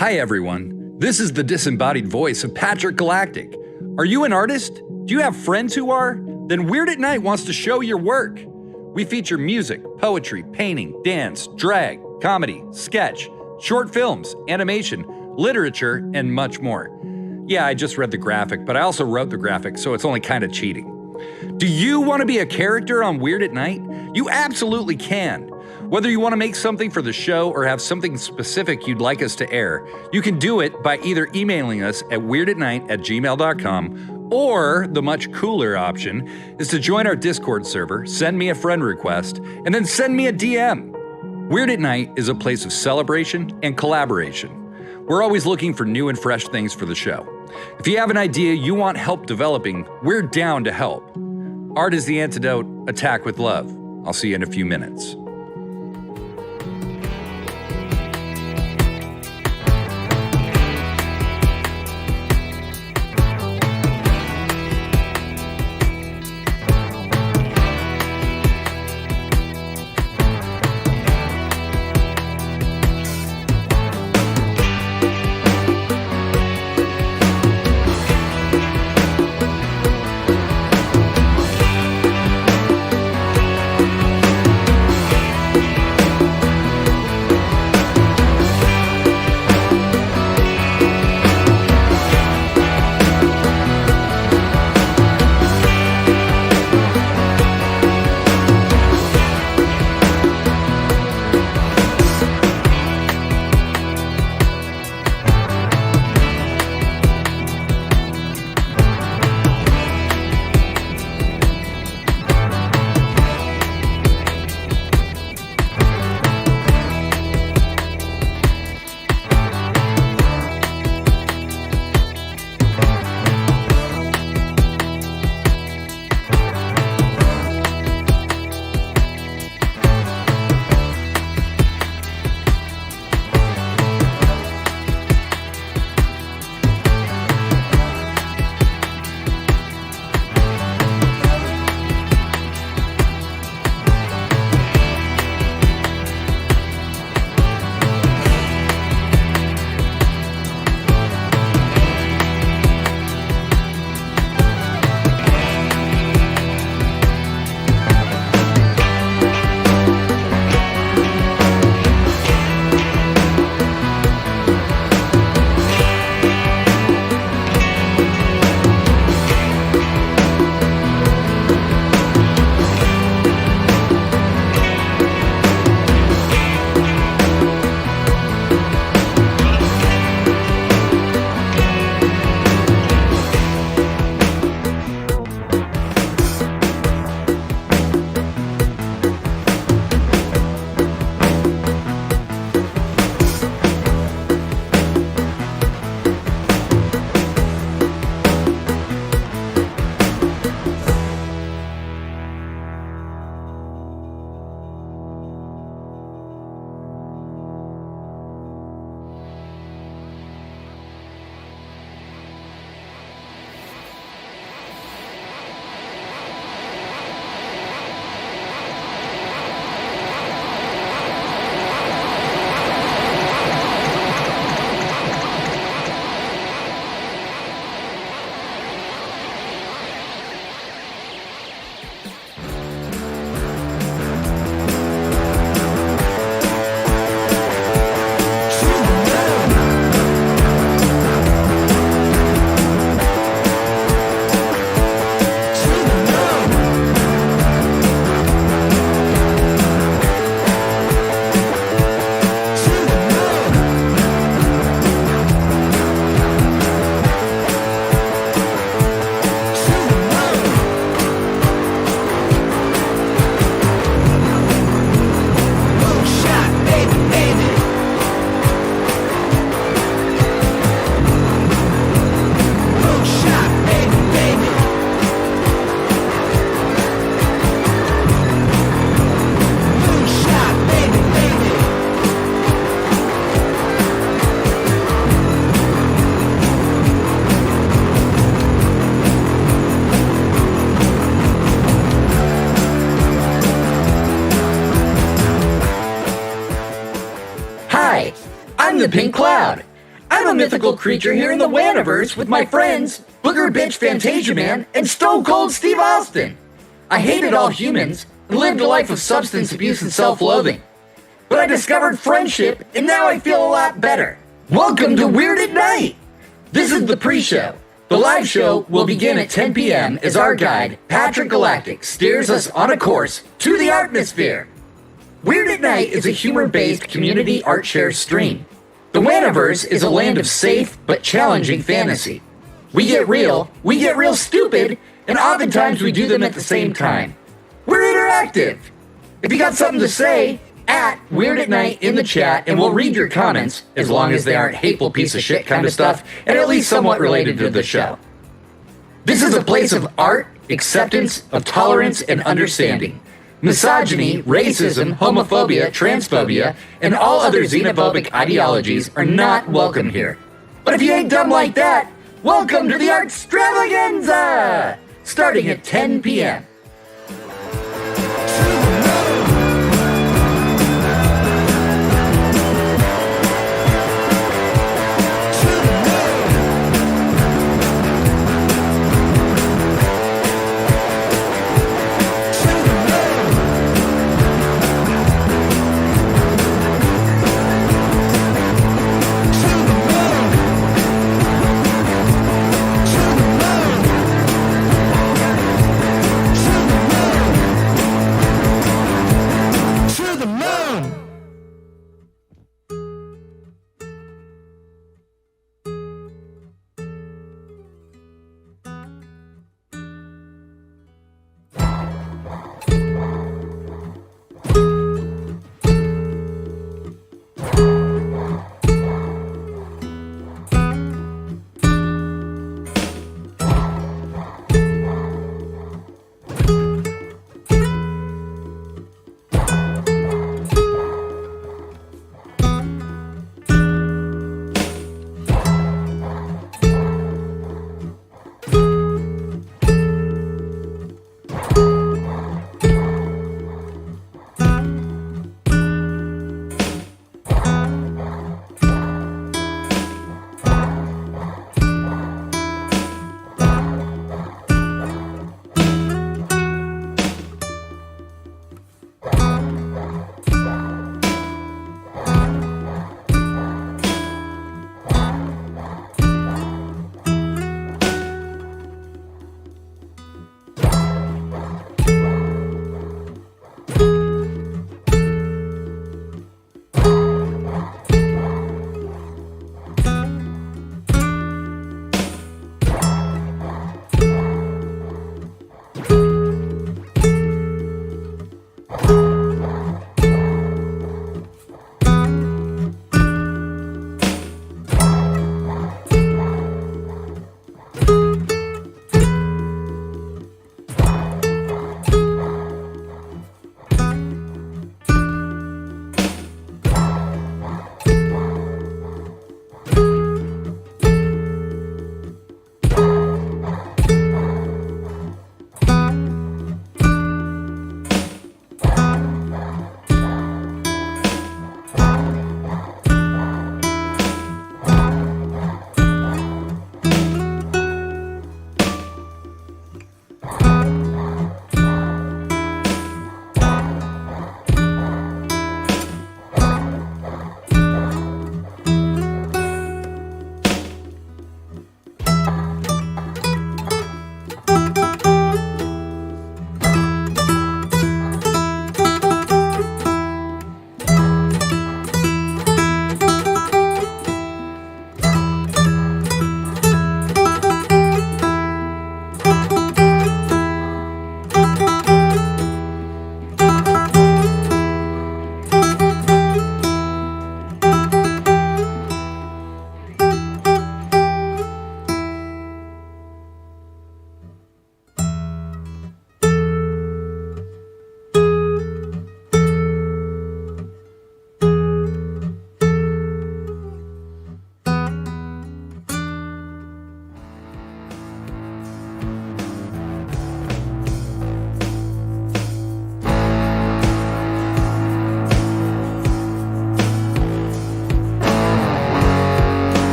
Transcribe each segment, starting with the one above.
Hi everyone, this is the disembodied voice of Patrick Galactic. Are you an artist? Do you have friends who are? Then Weird at Night wants to show your work. We feature music, poetry, painting, dance, drag, comedy, sketch, short films, animation, literature, and much more. Yeah, I just read the graphic, but I also wrote the graphic, so it's only kind of cheating. Do you want to be a character on Weird at Night? You absolutely can. Whether you want to make something for the show or have something specific you'd like us to air, you can do it by either emailing us at weirdatnight@gmail.com, or the much cooler option is to join our Discord server, send me a friend request, and then send me a DM. Weird at Night is a place of celebration and collaboration. We're always looking for new and fresh things for the show. If you have an idea you want help developing, we're down to help. Art is the antidote. Attack with love. I'll see you in a few minutes. the Pink Cloud. I'm a mythical creature here in the Waniverse with my friends, Booger Bitch Fantasia Man and Stone Cold Steve Austin. I hated all humans and lived a life of substance abuse and self-loathing. But I discovered friendship and now I feel a lot better. Welcome to Weird at Night! This is the pre-show. The live show will begin at 10 p.m. as our guide, Patrick Galactic, steers us on a course to the Artmosphere. Weird at Night is a humor-based community art share stream. The Waniverse is a land of safe but challenging fantasy. We get real stupid, and oftentimes we do them at the same time. We're interactive. If you got something to say, at Weird at Night in the chat, and we'll read your comments, as long as they aren't hateful piece of shit kind of stuff, and at least somewhat related to the show. This is a place of art, acceptance, of tolerance, and understanding. Misogyny, racism, homophobia, transphobia, and all other xenophobic ideologies are not welcome here. But if you ain't dumb like that, welcome to the Artstravaganza! Starting at 10 p.m.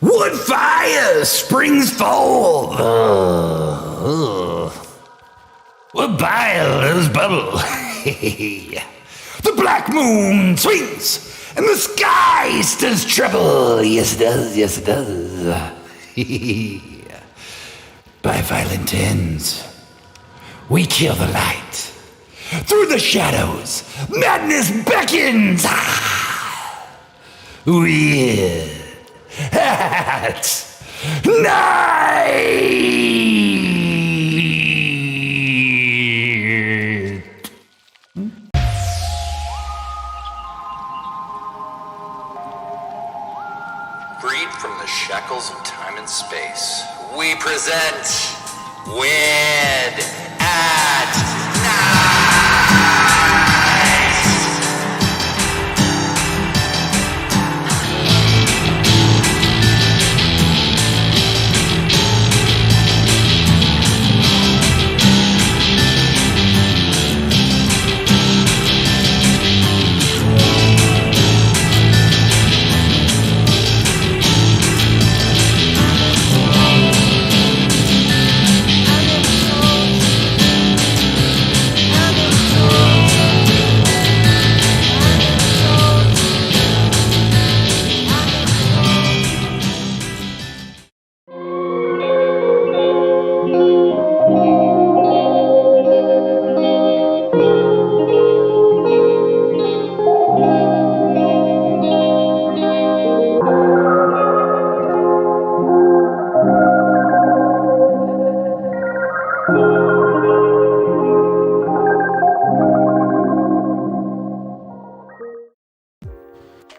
Wood fire springs forth. Wood fires bubble. The black moon swings, and the sky stirs trouble. Yes, it does. Yes, it does. By violent ends, we kill the light. Through the shadows, madness beckons. We're at night. Freed from the shackles of time and space, we present Wed at Night!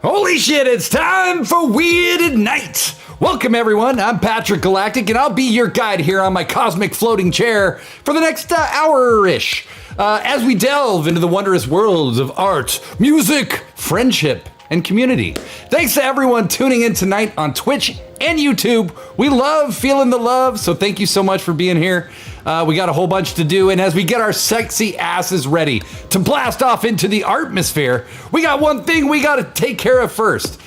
Holy shit, it's time for Weird at Night! Welcome everyone, I'm Patrick Galactic and I'll be your guide here on my cosmic floating chair for the next hour-ish as we delve into the wondrous worlds of art, music, friendship, and community. Thanks to everyone tuning in tonight on Twitch and YouTube. We love feeling the love, so thank you so much for being here. We got a whole bunch to do, and as we get our sexy asses ready to blast off into the artmosphere, we got one thing we gotta take care of first.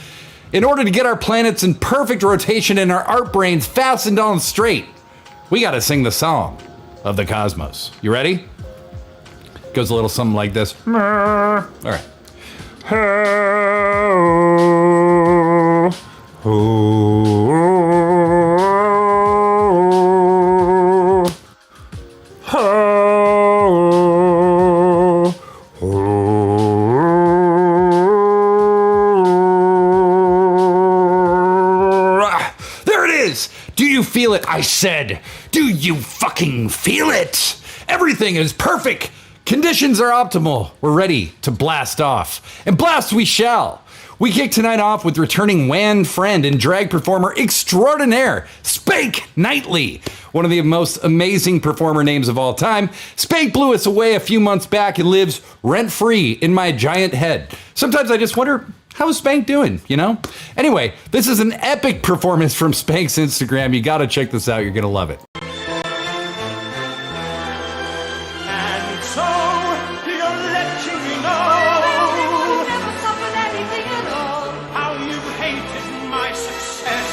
In order to get our planets in perfect rotation and our art brains fastened on straight, we gotta sing the song of the cosmos. You ready? Goes a little something like this. All right. There it is! Do you feel it? I said, do you fucking feel it? Everything is perfect. Conditions are optimal. We're ready to blast off. And blast we shall. We kick tonight off with returning WAN friend and drag performer extraordinaire, Spank Knightley. One of the most amazing performer names of all time. Spank blew us away a few months back and lives rent-free in my giant head. Sometimes I just wonder, how is Spank doing, you know? Anyway, this is an epic performance from Spank's Instagram. You gotta check this out, you're gonna love it. And so you're letting me know how you hated my success.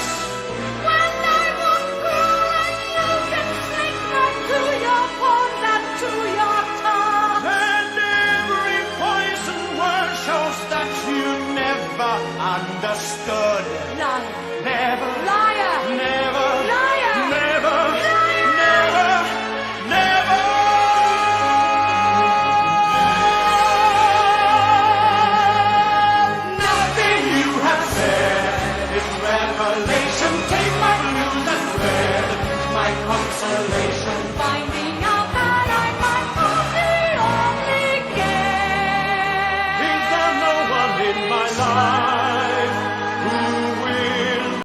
When I walk through and you get snake back to your pawns and to your tongue. And every poison word shows that you never understood. Liar, Never, liar, never, liar, never, liar. never, nothing you have said is revelation. Take my blues and red, my consolation. Finding out that I might not the only gay. Is there no one in my life who will?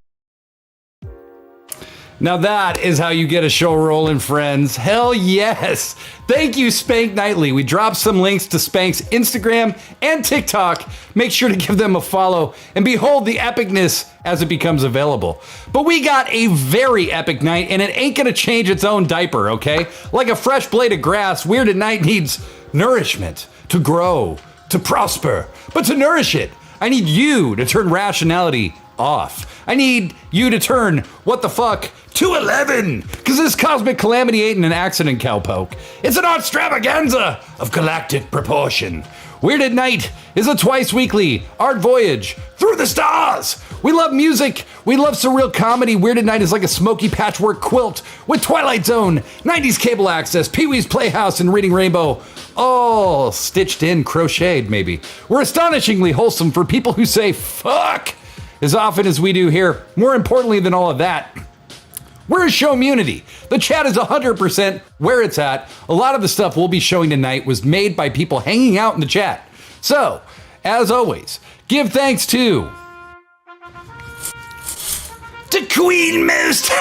Now that is how you get a show rolling, friends. Hell yes. Thank you, Spank Knightley. We dropped some links to Spank's Instagram and TikTok. Make sure to give them a follow and behold the epicness as it becomes available. But we got a very epic night and it ain't gonna change its own diaper, okay? Like a fresh blade of grass, Weird at Night needs nourishment to grow, to prosper. But to nourish it, I need you to turn rationality off. I need you to turn what the fuck to 11, because this cosmic calamity ain't an accident, cowpoke. It's an extravaganza of galactic proportion. Weird at Night is a twice weekly art voyage through the stars. We love music. We love surreal comedy. Weird at Night is like a smoky patchwork quilt with Twilight Zone, 90s cable access, Pee-wee's Playhouse, and Reading Rainbow, all stitched in, crocheted maybe. We're astonishingly wholesome for people who say fuck as often as we do here. More importantly than all of that, we're a showmunity. The chat is 100% where it's at. A lot of the stuff we'll be showing tonight was made by people hanging out in the chat. So, as always, give thanks to Queen Most,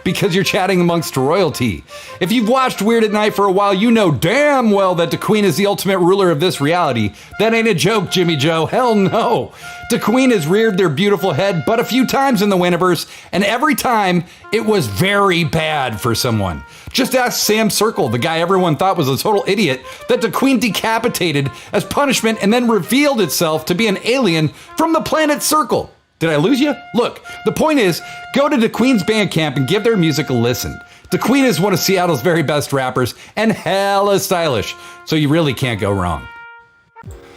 because you're chatting amongst royalty. If you've watched Weird at Night for a while, you know damn well that the Queen is the ultimate ruler of this reality. That ain't a joke, Jimmy Joe. Hell no. The Queen has reared their beautiful head but a few times in the Winiverse, and every time it was very bad for someone. Just ask Sam Circle, the guy everyone thought was a total idiot, that the Queen decapitated as punishment and then revealed itself to be an alien from the planet Circle. Did I lose you? Look, the point is, go to the Queen's Bandcamp and give their music a listen. The Queen is one of Seattle's very best rappers and hella stylish, so you really can't go wrong.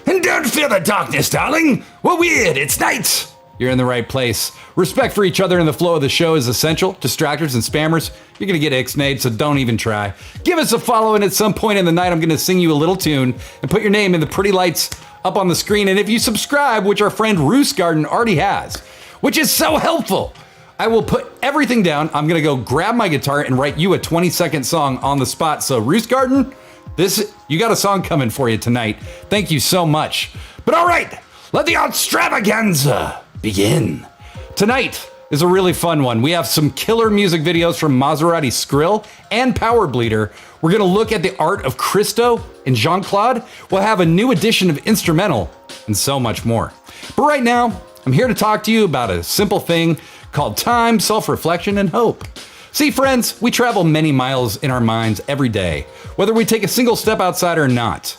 And don't fear the darkness, darling. We're weird, it's night. You're in the right place. Respect for each other in the flow of the show is essential. Distractors and spammers, you're gonna get ixnayed, so don't even try. Give us a follow, and at some point in the night, I'm gonna sing you a little tune and put your name in the pretty lights up on the screen. And if you subscribe, which our friend Roost Garden already has, which is so helpful, I will put everything down. I'm gonna go grab my guitar and write you a 20-second song on the spot. So Roost Garden, you got a song coming for you tonight. Thank you so much. But all right, let the extravaganza begin. Tonight is a really fun one. We have some killer music videos from Maserati Skrill and Power Bleeder. We're gonna look at the art of Christo and Jean-Claude. We'll have a new edition of Instrumental and so much more. But right now, I'm here to talk to you about a simple thing called time, self-reflection, and hope. See, friends, we travel many miles in our minds every day, whether we take a single step outside or not.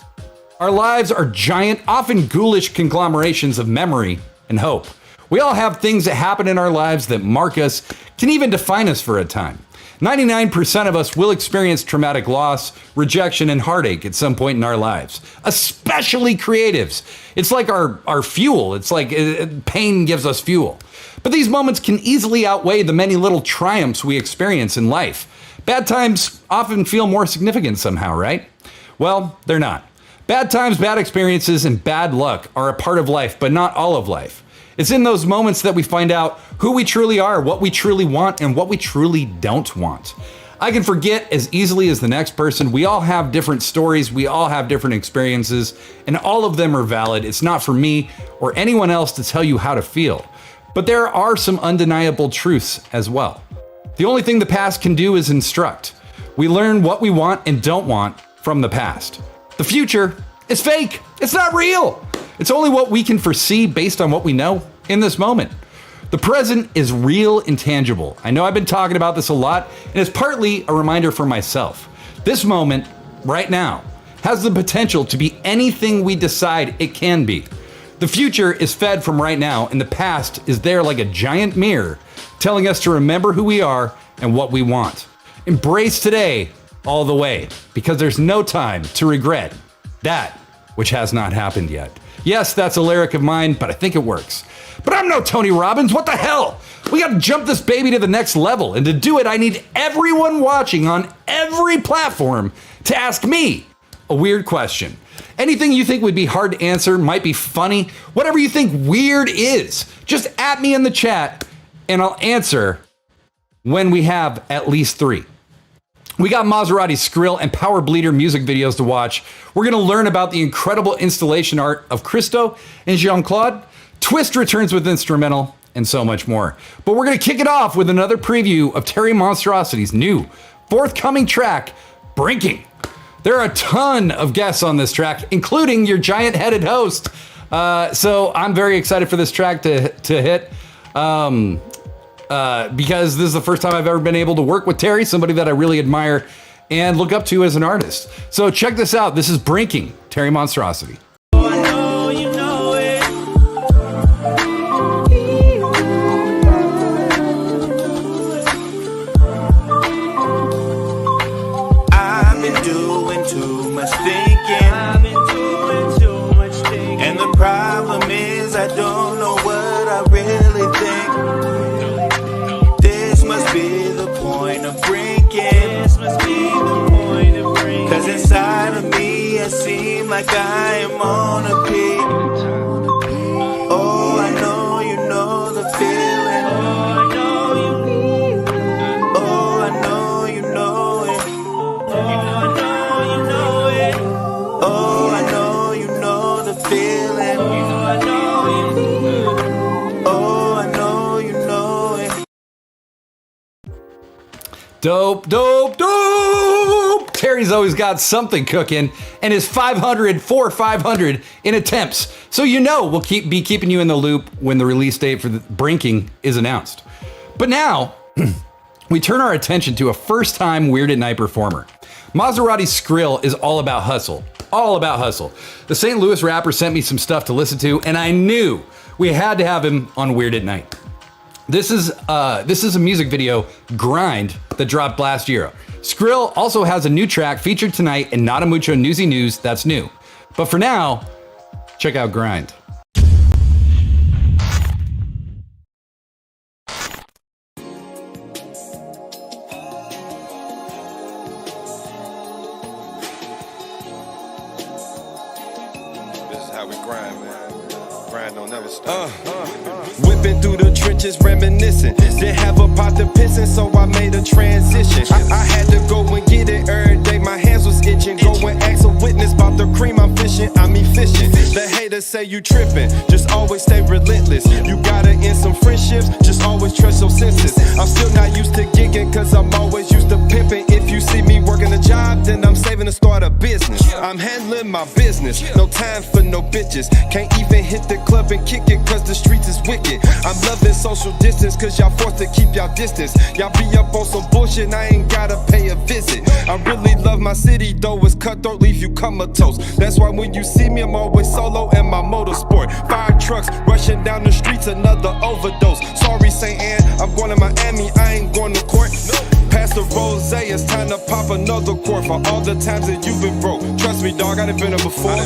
Our lives are giant, often ghoulish conglomerations of memory and hope. We all have things that happen in our lives that mark us, can even define us for a time. 99% of us will experience traumatic loss, rejection, and heartache at some point in our lives, especially creatives. It's like our fuel. It's like pain gives us fuel. But these moments can easily outweigh the many little triumphs we experience in life. Bad times often feel more significant somehow, right? Well, they're not. Bad times, bad experiences, and bad luck are a part of life, but not all of life. It's in those moments that we find out who we truly are, what we truly want, and what we truly don't want. I can forget as easily as the next person. We all have different stories, we all have different experiences, and all of them are valid. It's not for me or anyone else to tell you how to feel. But there are some undeniable truths as well. The only thing the past can do is instruct. We learn what we want and don't want from the past. The future is fake. It's not real. It's only what we can foresee based on what we know in this moment. The present is real and tangible. I know I've been talking about this a lot, and it's partly a reminder for myself. This moment, right now, has the potential to be anything we decide it can be. The future is fed from right now, and the past is there like a giant mirror, telling us to remember who we are and what we want. Embrace today all the way, because there's no time to regret that which has not happened yet. Yes, that's a lyric of mine, but I think it works. But I'm no Tony Robbins, what the hell? We gotta jump this baby to the next level, and to do it, I need everyone watching on every platform to ask me a weird question. Anything you think would be hard to answer, might be funny, whatever you think weird is, just at me in the chat, and I'll answer when we have at least 3. We got Maserati Skrill and Power Bleeder music videos to watch. We're gonna learn about the incredible installation art of Christo and Jean-Claude. Twist returns with Instrumental, and so much more. But we're gonna kick it off with another preview of Terry Monstrosity's new forthcoming track, Brinking. There are a ton of guests on this track, including your giant-headed host. So I'm very excited for this track to hit. Because this is the first time I've ever been able to work with Terry, somebody that I really admire and look up to as an artist. So check this out. This is Brinking, Terry Monstrosity. I know you know it. I don't know what I really think. This must be the point of drinking. Cause inside of me I seem like I am on a peak. Oh, I know you know the feeling. Oh, I know you know it. Oh, I know you know the feeling. Oh, I know you know it. Dope, dope, dope! Terry's always got something cooking, and his 500 in attempts. So you know we'll be keeping you in the loop when the release date for the Brinking is announced. But now, we turn our attention to a first-time Weird at Night performer. Maserati Skrill is all about hustle. All about hustle. The St. Louis rapper sent me some stuff to listen to, and I knew we had to have him on Weird at Night. This is a music video, Grind, that dropped last year. Skrill also has a new track featured tonight in Not a Mucho Newsy News that's new. But for now, check out Grind. This is how we grind, man. Grind don't never stop. Whipping through the trenches, reminiscing. Didn't have a pot to pissin', so I made a transition. I had to go and get it every day. My hands was itching. Go and ask a witness about the cream I'm fishing. I'm efficient. The haters say you tripping. Just always stay relentless. You gotta end some friendships. Just always trust your senses. I'm still not used to gigging, cause I'm always used to pimping. If you see me working a job, then I'm saving to start a business. I'm handling my business. No time for no bitches. Can't even hit the club and kick it, cause the streets is wicked. I'm loving social distance, cause y'all forced to keep y'all distance. Y'all be up on some bullshit and I ain't gotta pay a visit. I really love my city, though it's cutthroat, leave you comatose. That's why when you see me, I'm always solo in my motorsport. Fire trucks rushing down the streets, another overdose. Sorry, St. Anne, I'm going to Miami, I ain't going to court. Pass the rose, it's time to pop another quart for all the times that you've been broke. Trust me, dog, I done been there before.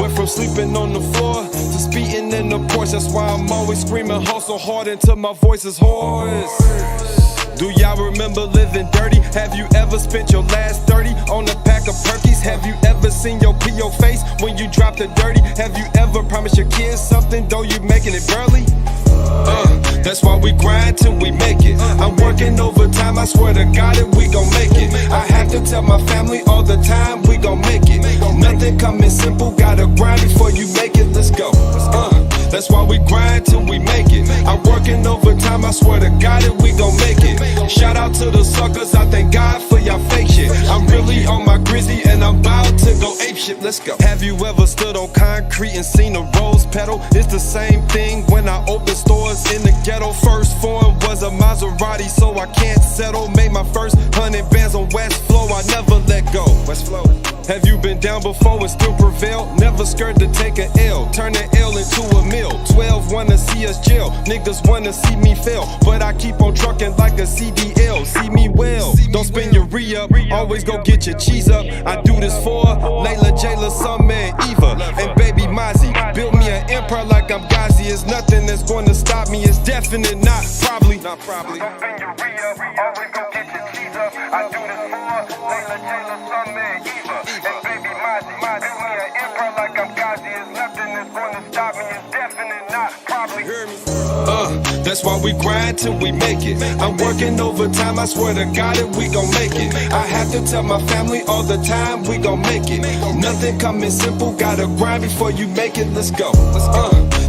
Went from sleeping on the floor to speeding in the porch. That's why I'm always screaming, hustle hard until my voice is hoarse. Do y'all remember living dirty? Have you ever spent your last 30 on a pack of Perkies? Have you ever seen your P.O. face when you drop the dirty? Have you ever promised your kids something, though you making it barely? That's why we grind till we make it. I'm working overtime, I swear to God that we gon' make it. I have to tell my family all the time, we gon' make it. Nothing coming simple, gotta grind before you make it, let's go. That's why we grind till we make it. I'm working overtime, I swear to God that we gon' make it. Shout out to the suckers, I thank God for y'all fake shit. I'm really on my grizzly and I'm about to go ape shit, let's go. Have you ever stood on concrete and seen a rose petal? It's the same thing when I open stores in the ghetto. First form was a Maserati, so I can't settle. Made my first 100 bands on West Flow, I never let go. West Flow. Have you been down before and still prevail? Never scared to take an L, turn an L into a mill. 12 wanna see us jail, niggas wanna see me fail, but I keep on trucking like a CDL. See me well, don't spend your re-up, always go get your cheese up. I do this for Layla, Jayla, Summer, and Eva, and baby Mozzie. Built me an empire like I'm Ghazi. It's nothing that's gonna stop me, it's definite, not probably. Not probably. Don't spend your re-up, always go get your cheese up. I do this for Layla, Jayla, Summer, and Eva, and baby Mozzie. Built me an empire like I'm Ghazi. It's nothing that's gonna stop me, it's definite, not probably. Hear me? That's why we grind till we make it. I'm working overtime, I swear to God that we gon' make it. I have to tell my family all the time, we gon' make it. Nothing coming simple, gotta grind before you make it, let's go.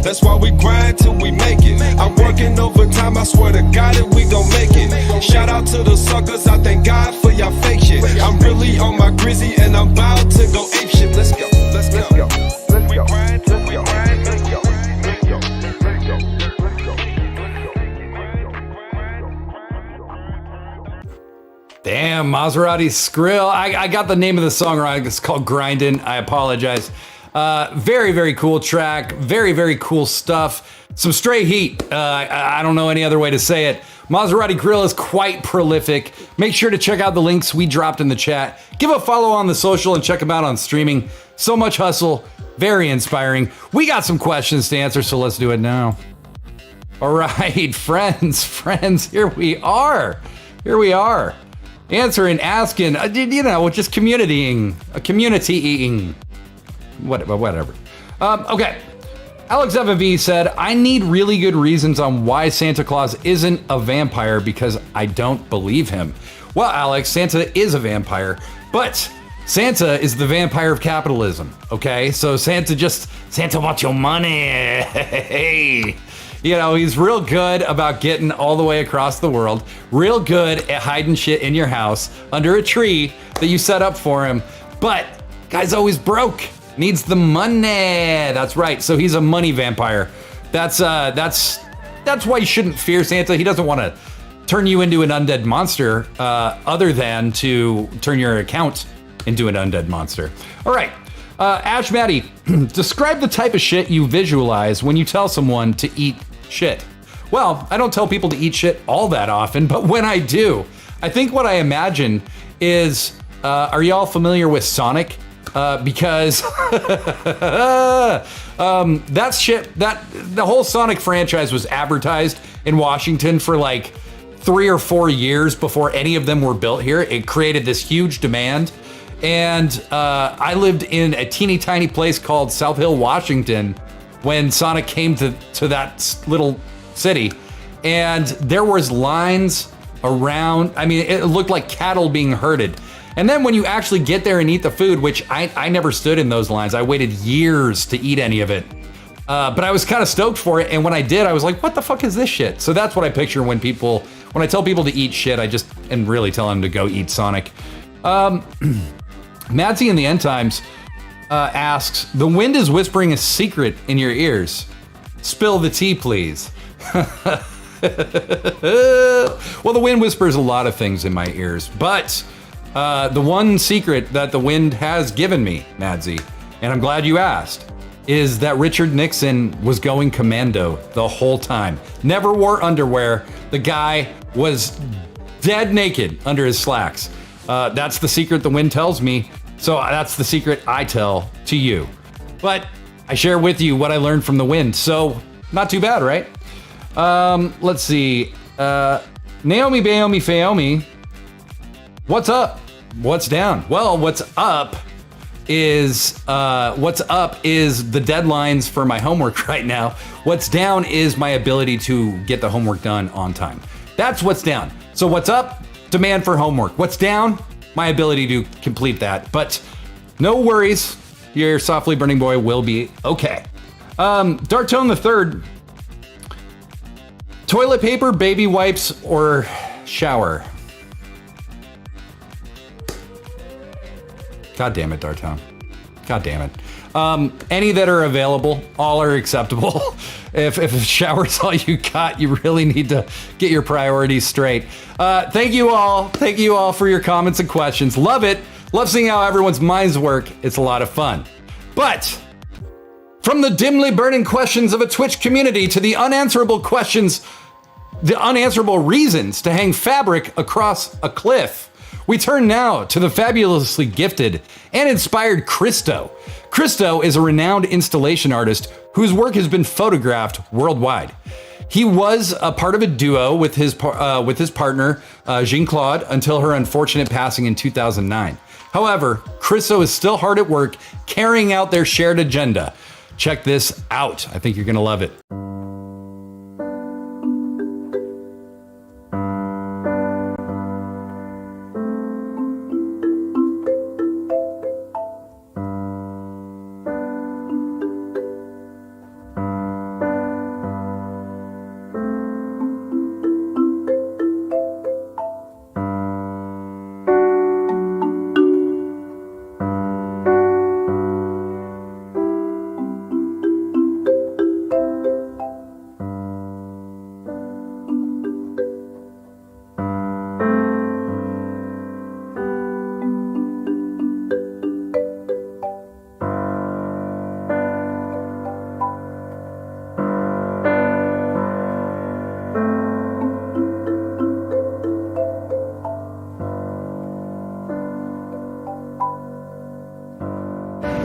That's why we grind till we make it. I'm working overtime, I swear to God that we gon' make it. Shout out to the suckers, I thank God for y'all fake shit. I'm really on my grizzly and I'm about to go ape shit, let's go. Let's go. We grind till we grind, let's go. Damn, Maserati Skrill. I got the name of the song wrong. It's called Grindin'. I apologize. Very, very cool track. Very, very cool stuff. Some straight heat. I don't know any other way to say it. Maserati Grill is quite prolific. Make sure to check out the links we dropped in the chat. Give a follow on the social and check them out on streaming. So much hustle. Very inspiring. We got some questions to answer, so let's do it now. All right, friends, here we are. Answering, asking, just communitying, whatever. Okay. Alex FV said, I need really good reasons on why Santa Claus isn't a vampire because I don't believe him. Well, Alex, Santa is a vampire, but Santa is the vampire of capitalism, okay? So Santa wants your money. He's real good about getting all the way across the world, real good at hiding shit in your house under a tree that you set up for him. But guy's always broke, needs the money. That's right. So he's a money vampire. That's why you shouldn't fear Santa. He doesn't want to turn you into an undead monster, other than to turn your account into an undead monster. All right. Ash Maddie, describe the type of shit you visualize when you tell someone to eat shit. Well, I don't tell people to eat shit all that often, but when I do, I think what I imagine is, are y'all familiar with Sonic? Because that's shit, that the whole Sonic franchise was advertised in Washington for like 3 or 4 years before any of them were built here. It created this huge demand. And I lived in a teeny tiny place called South Hill, Washington, when Sonic came to that little city. And there was lines around. I mean, it looked like cattle being herded. And then when you actually get there and eat the food, which I never stood in those lines. I waited years to eat any of it. But I was kind of stoked for it. And when I did, I was like, what the fuck is this shit? So that's what I picture when I tell people to eat shit, and really tell them to go eat Sonic. Madsy in the End Times asks, the wind is whispering a secret in your ears. Spill the tea, please. Well, the wind whispers a lot of things in my ears, but the one secret that the wind has given me, Madsy, and I'm glad you asked, is that Richard Nixon was going commando the whole time. Never wore underwear. The guy was dead naked under his slacks. That's the secret the wind tells me. So that's the secret I tell to you. But I share with you what I learned from the wind. So not too bad, right? Let's see. Naomi Baomi Faomi. What's up? What's down? Well, what's up is the deadlines for my homework right now. What's down is my ability to get the homework done on time. That's what's down. So what's up? Demand for homework. What's down? My ability to complete that. But no worries, your softly burning boy will be okay. Darktone the Third. Toilet paper, baby wipes, or shower? God damn it, Darktone. God damn it. Any that are available, all are acceptable. If a shower's all you got, you really need to get your priorities straight. Thank you all for your comments and questions. Love it. Love seeing how everyone's minds work. It's a lot of fun. But from the dimly burning questions of a Twitch community to the unanswerable questions, the unanswerable reasons to hang fabric across a cliff, we turn now to the fabulously gifted and inspired Christo. Christo is a renowned installation artist whose work has been photographed worldwide. He was a part of a duo with his partner, Jean-Claude, until her unfortunate passing in 2009. However, Christo is still hard at work carrying out their shared agenda. Check this out. I think you're going to love it.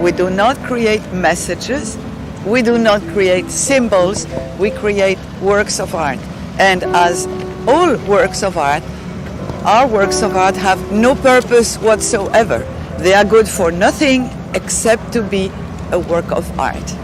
We do not create messages. We do not create symbols. We create works of art. And as all works of art, our works of art have no purpose whatsoever. They are good for nothing except to be a work of art.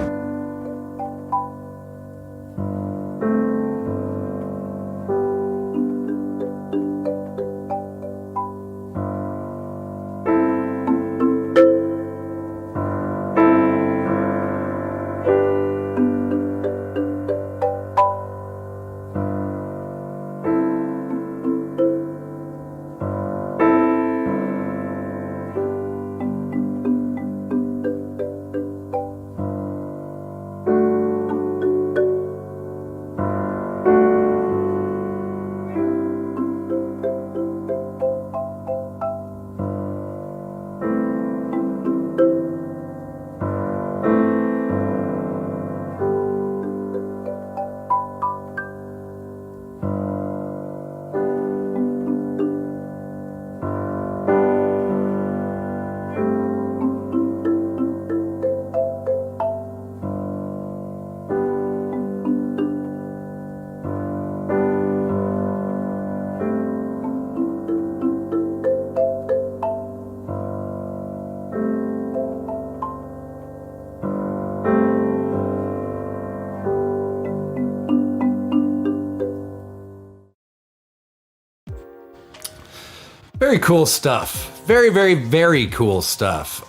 Very cool stuff. Very, very, very cool stuff.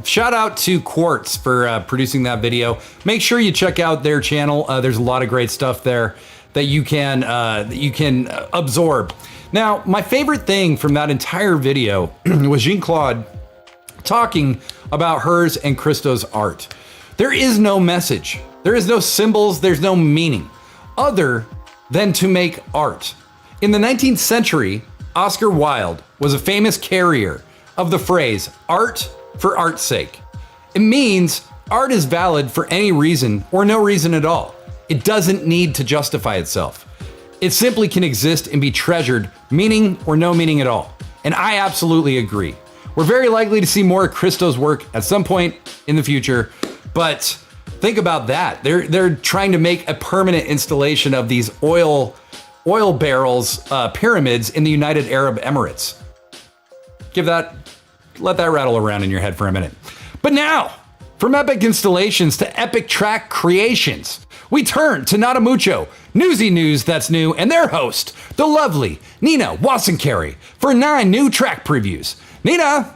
Shout out to Quartz for producing that video. Make sure you check out their channel. There's a lot of great stuff there that you can absorb. Now, my favorite thing from that entire video was Jean-Claude talking about hers and Christo's art. There is no message. There is no symbols. There's no meaning other than to make art. In the 19th century, Oscar Wilde was a famous carrier of the phrase art for art's sake. It means art is valid for any reason or no reason at all. It doesn't need to justify itself. It simply can exist and be treasured, meaning or no meaning at all. And I absolutely agree. We're very likely to see more of Christo's work at some point in the future, but think about that. They're trying to make a permanent installation of these oil barrels, pyramids in the United Arab Emirates. Let that rattle around in your head for a minute. But now, from epic installations to epic track creations, we turn to Not a Mucho, newsy news that's new, and their host, the lovely Nina Wassenkari, for 9 new track previews. Nina,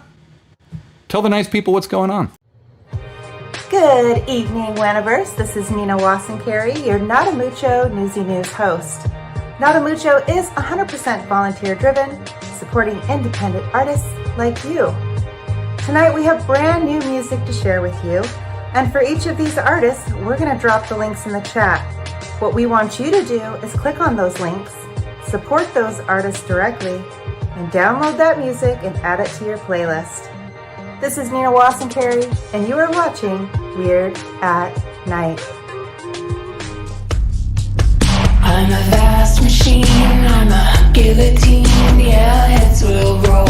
tell the nice people what's going on. Good evening, Waniverse. This is Nina Wassenkari, your Not a Mucho newsy news host. Not a Mucho is 100% volunteer driven, supporting independent artists like you. Tonight we have brand new music to share with you, and for each of these artists, we're going to drop the links in the chat. What we want you to do is click on those links, support those artists directly, and download that music and add it to your playlist. This is Nina Wassenkari, and you are watching Weird at Night. I'm a vast machine, I'm a guillotine, yeah, heads will roll.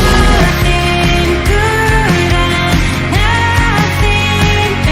Nothing good and nothing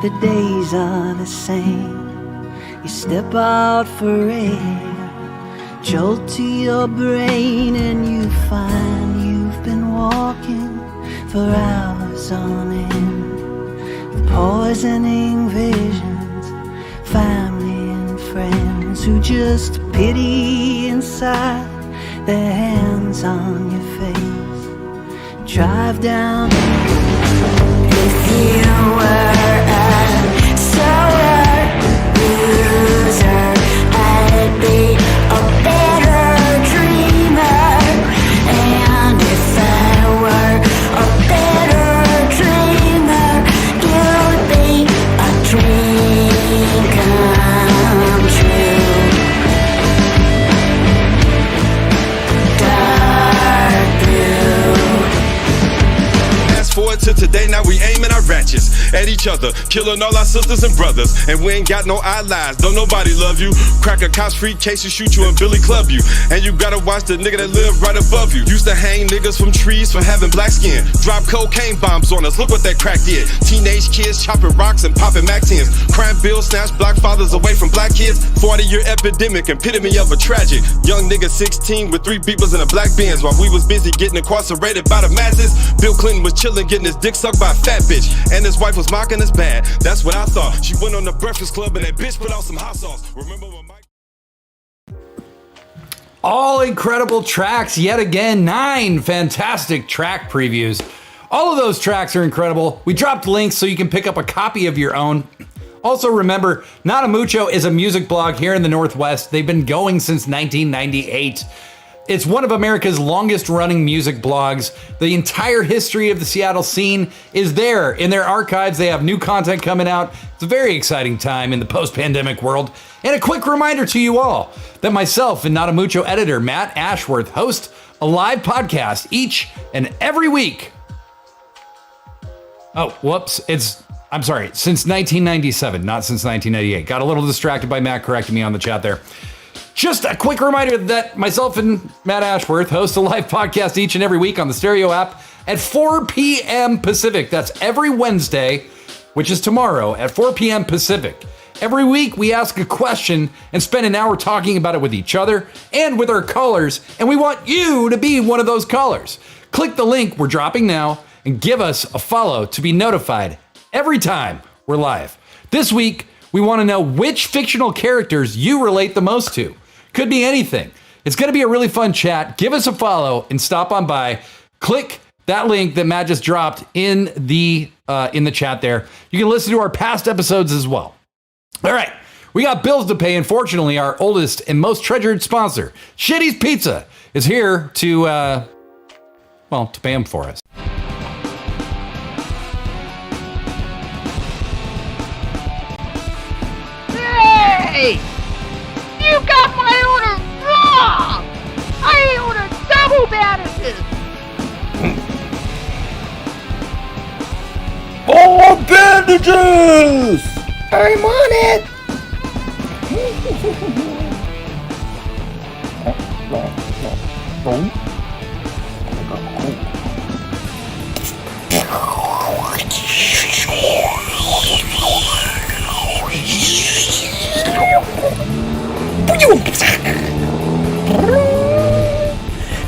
the days are the same. You step out for air, jolt to your brain, and you find you've been walking for hours on end, poisoning visions, family and friends who just pity inside, their hands on your face, drive down. If you were a sour loser, I'd be a better dreamer. And if I were a better dreamer, you'd be a dream come true. Dark blue. Fast forward to today, now we aiming our ratchets at each other, killing all our sisters and brothers. And we ain't got no allies, don't nobody love you. Crack a cops free case and shoot you and Billy club you. And you gotta watch the nigga that live right above you. Used to hang niggas from trees for having black skin. Drop cocaine bombs on us, look what that crack did. Teenage kids chopping rocks and popping Mac 10s. Crime bills snatch black fathers away from black kids. 40-year epidemic, epitome of a tragic. Young nigga 16 with 3 beepers and a black Benz. While we was busy getting incarcerated by the masses, Bill Clinton was chilling getting his dick sucked by a fat bitch. And his wife was mocking us bad. That's what I thought. She went on the Breakfast Club and that bitch put out some hot sauce. Remember when Mike... All incredible tracks yet again. 9 fantastic track previews. All of those tracks are incredible. We dropped links so you can pick up a copy of your own. Also remember, Nada Mucho is a music blog here in the Northwest. They've been going since 1998. It's one of America's longest running music blogs. The entire history of the Seattle scene is there in their archives. They have new content coming out. It's a very exciting time in the post-pandemic world. And a quick reminder to you all that myself and Nada Mucho editor Matt Ashworth host a live podcast each and every week. Oh, whoops. I'm sorry, since 1997, not since 1998. Got a little distracted by Matt correcting me on the chat there. Just a quick reminder that myself and Matt Ashworth host a live podcast each and every week on the Stereo app at 4 p.m. Pacific. That's every Wednesday, which is tomorrow at 4 p.m. Pacific. Every week, we ask a question and spend an hour talking about it with each other and with our callers, and we want you to be one of those callers. Click the link we're dropping now and give us a follow to be notified every time we're live. This week, we want to know which fictional characters you relate the most to. Could be anything. It's going to be a really fun chat. Give us a follow and stop on by. Click that link that Matt just dropped in the chat there. You can listen to our past episodes as well. All right, we got bills to pay, and fortunately, our oldest and most treasured sponsor, Shitty's Pizza, is here to pay them for us. Hey! You got my order wrong! I ordered double bandages! More bandages! I'm on it!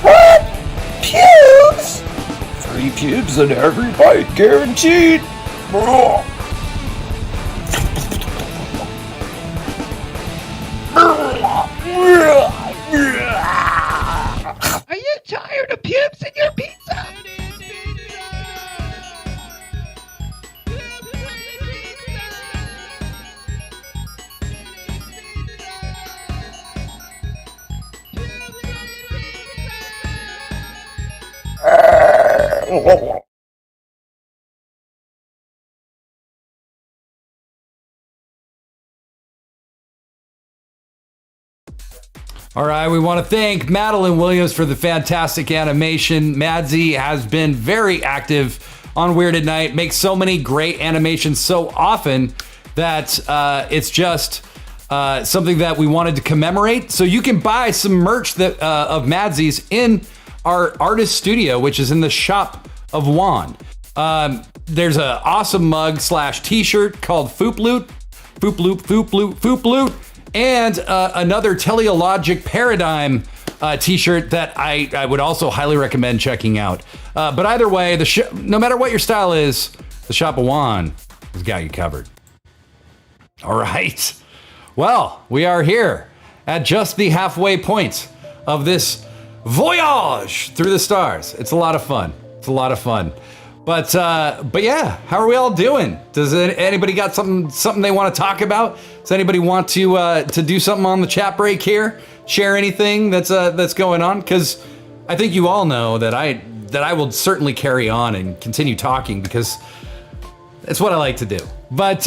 What? Pubes? 3 pubes in every bite, guaranteed. Are you tired of pubes in your pizza? All right, we want to thank Madeline Williams for the fantastic animation. Madsy has been very active on Weird at Night, makes so many great animations so often that it's just something that we wanted to commemorate. So you can buy some merch that of Madsy's in our artist studio, which is in the shop of Juan. there's a awesome mug / t-shirt called Foop Loot, and another Teleologic Paradigm t-shirt that I would also highly recommend checking out. But either way, no matter what your style is, the Shop of Juan has got you covered. All right. Well, we are here at just the halfway point of this voyage through the stars. It's a lot of fun. But yeah, how are we all doing? Does anybody got something they want to talk about? Does anybody want to do something on the chat break here? Share anything that's going on? Because I think you all know that I will certainly carry on and continue talking because it's what I like to do. But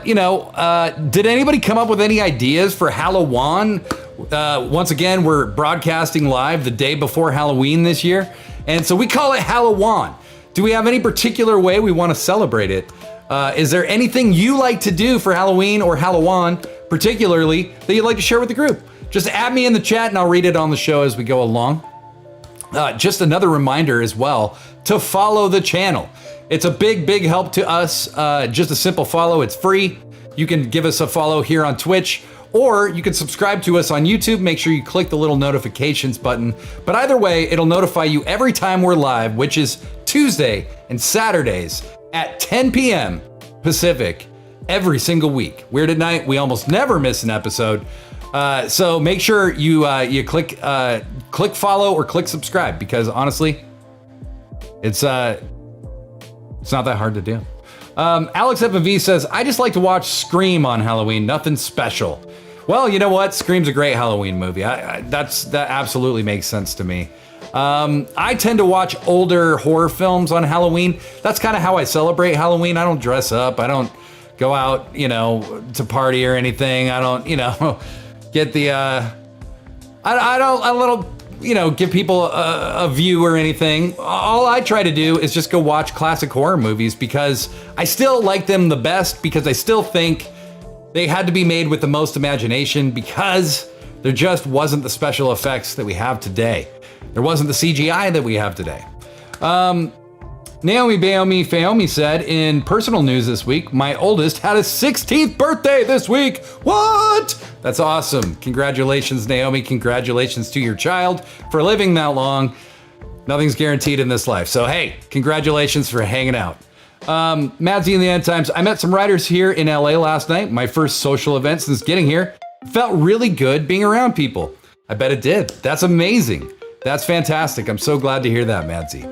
you know, did anybody come up with any ideas for Halloween? Once again, we're broadcasting live the day before Halloween this year, and so we call it Halloween. Do we have any particular way we want to celebrate it? Is there anything you like to do for Halloween or Halloween, particularly, that you'd like to share with the group? Just add me in the chat and I'll read it on the show as we go along. Just another reminder as well to follow the channel. It's a big help to us. Just a simple follow. It's free. You can give us a follow here on Twitch, or you can subscribe to us on YouTube. Make sure you click the little notifications button. But either way, it'll notify you every time we're live, which is Tuesday and Saturdays at 10 p.m. Pacific every single week. Weird at Night, we almost never miss an episode. So make sure you click follow or click subscribe, because honestly, it's not that hard to do. Alex FV says, I just like to watch Scream on Halloween, nothing special. Well, you know what? Scream's a great Halloween movie. That absolutely makes sense to me. I tend to watch older horror films on Halloween. That's kind of how I celebrate Halloween. I don't dress up. I don't go out, to party or anything. I don't, get the, I don't give people a view or anything. All I try to do is just go watch classic horror movies, because I still like them the best, because I still think they had to be made with the most imagination, because there just wasn't the special effects that we have today. There wasn't the CGI that we have today. Naomi Baomi Faomi said, in personal news this week, my oldest had his 16th birthday this week. What? That's awesome. Congratulations, Naomi. Congratulations to your child for living that long. Nothing's guaranteed in this life. So, hey, congratulations for hanging out. Madsy in the End Times. I met some writers here in LA last night. My first social event since getting here. Felt really good being around people. I bet it did. That's amazing. That's fantastic. I'm so glad to hear that, Madsy.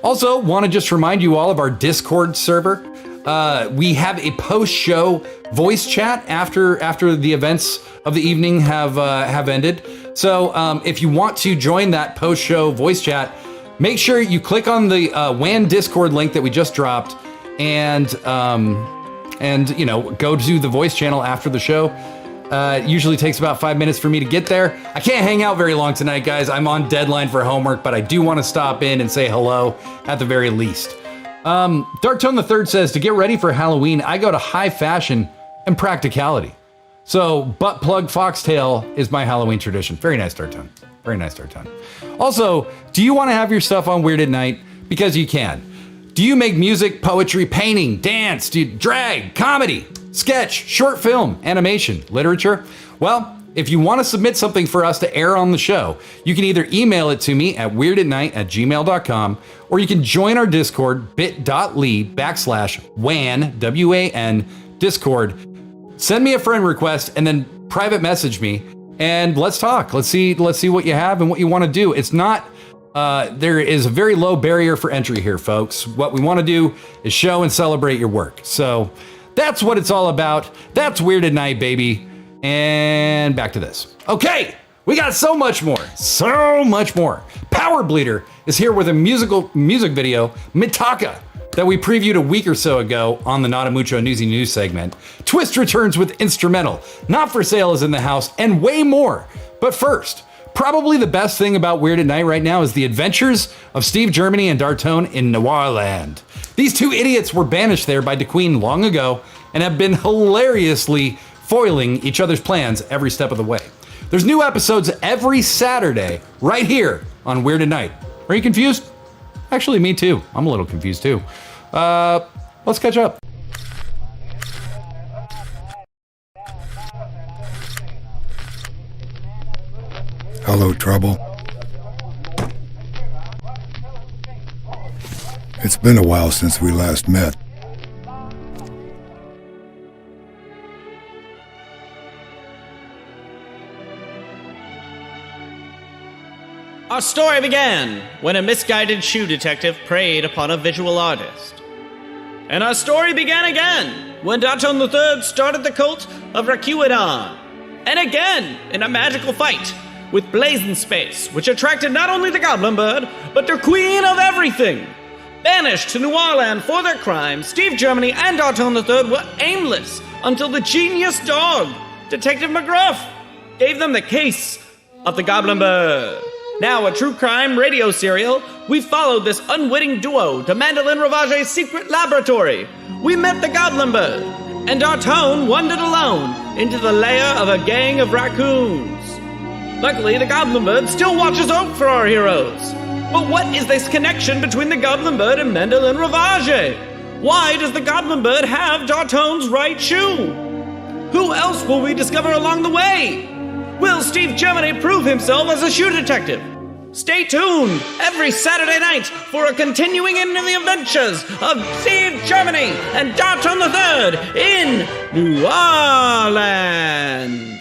Also, want to just remind you all of our Discord server. We have a post-show voice chat after the events of the evening have ended. So if you want to join that post-show voice chat, make sure you click on the WAN Discord link that we just dropped, and go to the voice channel after the show. It usually takes about 5 minutes for me to get there. I can't hang out very long tonight, guys. I'm on deadline for homework, but I do want to stop in and say hello at the very least. Dark Tone the Third says, to get ready for Halloween, I go to high fashion and practicality. So butt plug foxtail is my Halloween tradition. Very nice, Dark Tone. Very nice, Dark Tone. Also, do you want to have your stuff on Weird at Night? Because you can. Do you make music, poetry, painting, dance, drag, comedy, sketch, short film, animation, literature? Well, if you want to submit something for us to air on the show, you can either email it to me at weirdatnight@gmail.com, or you can join our Discord, bit.ly/WAN, W-A-N, Discord. Send me a friend request and then private message me, and let's talk. Let's see what you have and what you want to do. It's not, there is a very low barrier for entry here, folks. What we want to do is show and celebrate your work. So that's what it's all about. That's Weird at Night, baby. And back to this. Okay, we got so much more. Power Bleeder is here with a music video, Mitaka, that we previewed a week or so ago on the Not a Mucho Newsy News segment. Twist returns with instrumental, Not for Sale is in the house, and way more. But first, probably the best thing about Weird at Night right now is the adventures of Steve Germany and Dartone in Noirland. These two idiots were banished there by DeQueen long ago and have been hilariously foiling each other's plans every step of the way. There's new episodes every Saturday right here on Weird at Night. Are you confused? Actually, me too. I'm a little confused too. Let's catch up. Hello, Trouble. It's been a while since we last met. Our story began when a misguided shoe detective preyed upon a visual artist. And our story began again when Darton III started the cult of Rakuidon. And again in a magical fight with Blazing Space, which attracted not only the Goblin Bird, but the Queen of Everything. Banished to New Orleans for their crimes, Steve Germany and Darton III were aimless until the genius dog, Detective McGruff, gave them the case of the Goblin Bird. Now a true crime radio serial, we followed this unwitting duo to Mandolin Ravage's secret laboratory. We met the Goblin Bird, and Darton wandered alone into the lair of a gang of raccoons. Luckily, the Goblin Bird still watches out for our heroes. But what is this connection between the Goblin Bird and Mandolin Ravage? Why does the Goblin Bird have Darton's right shoe? Who else will we discover along the way? Will Steve Germany prove himself as a shoe detective? Stay tuned every Saturday night for a continuing in the adventures of Steve Germany and Darton III in New Orleans.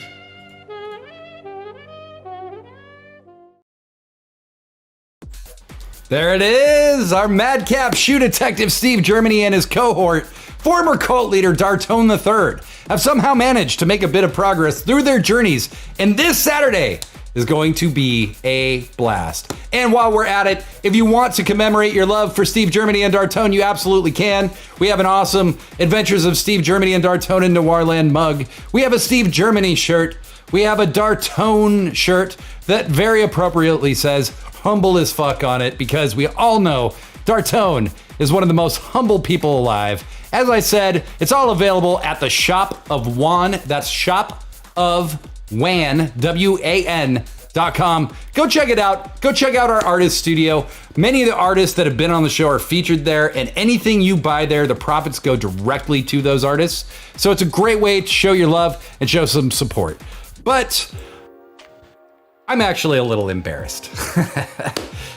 There it is, our madcap shoe detective Steve Germany and his cohort, former cult leader Darton III, have somehow managed to make a bit of progress through their journeys, and this Saturday is going to be a blast. And while we're at it, if you want to commemorate your love for Steve Germany and Darton, you absolutely can. We have an awesome Adventures of Steve Germany and Darton in New Orleans mug. We have a Steve Germany shirt. We have a Darton shirt that very appropriately says humble as fuck on it, because we all know Darton is one of the most humble people alive. As I said, it's all available at the Shop of Wan. That's Shop of Wan, WAN.com. Go check it out. Go check out our artist studio. Many of the artists that have been on the show are featured there, and anything you buy there, the profits go directly to those artists. So it's a great way to show your love and show some support. But I'm actually a little embarrassed.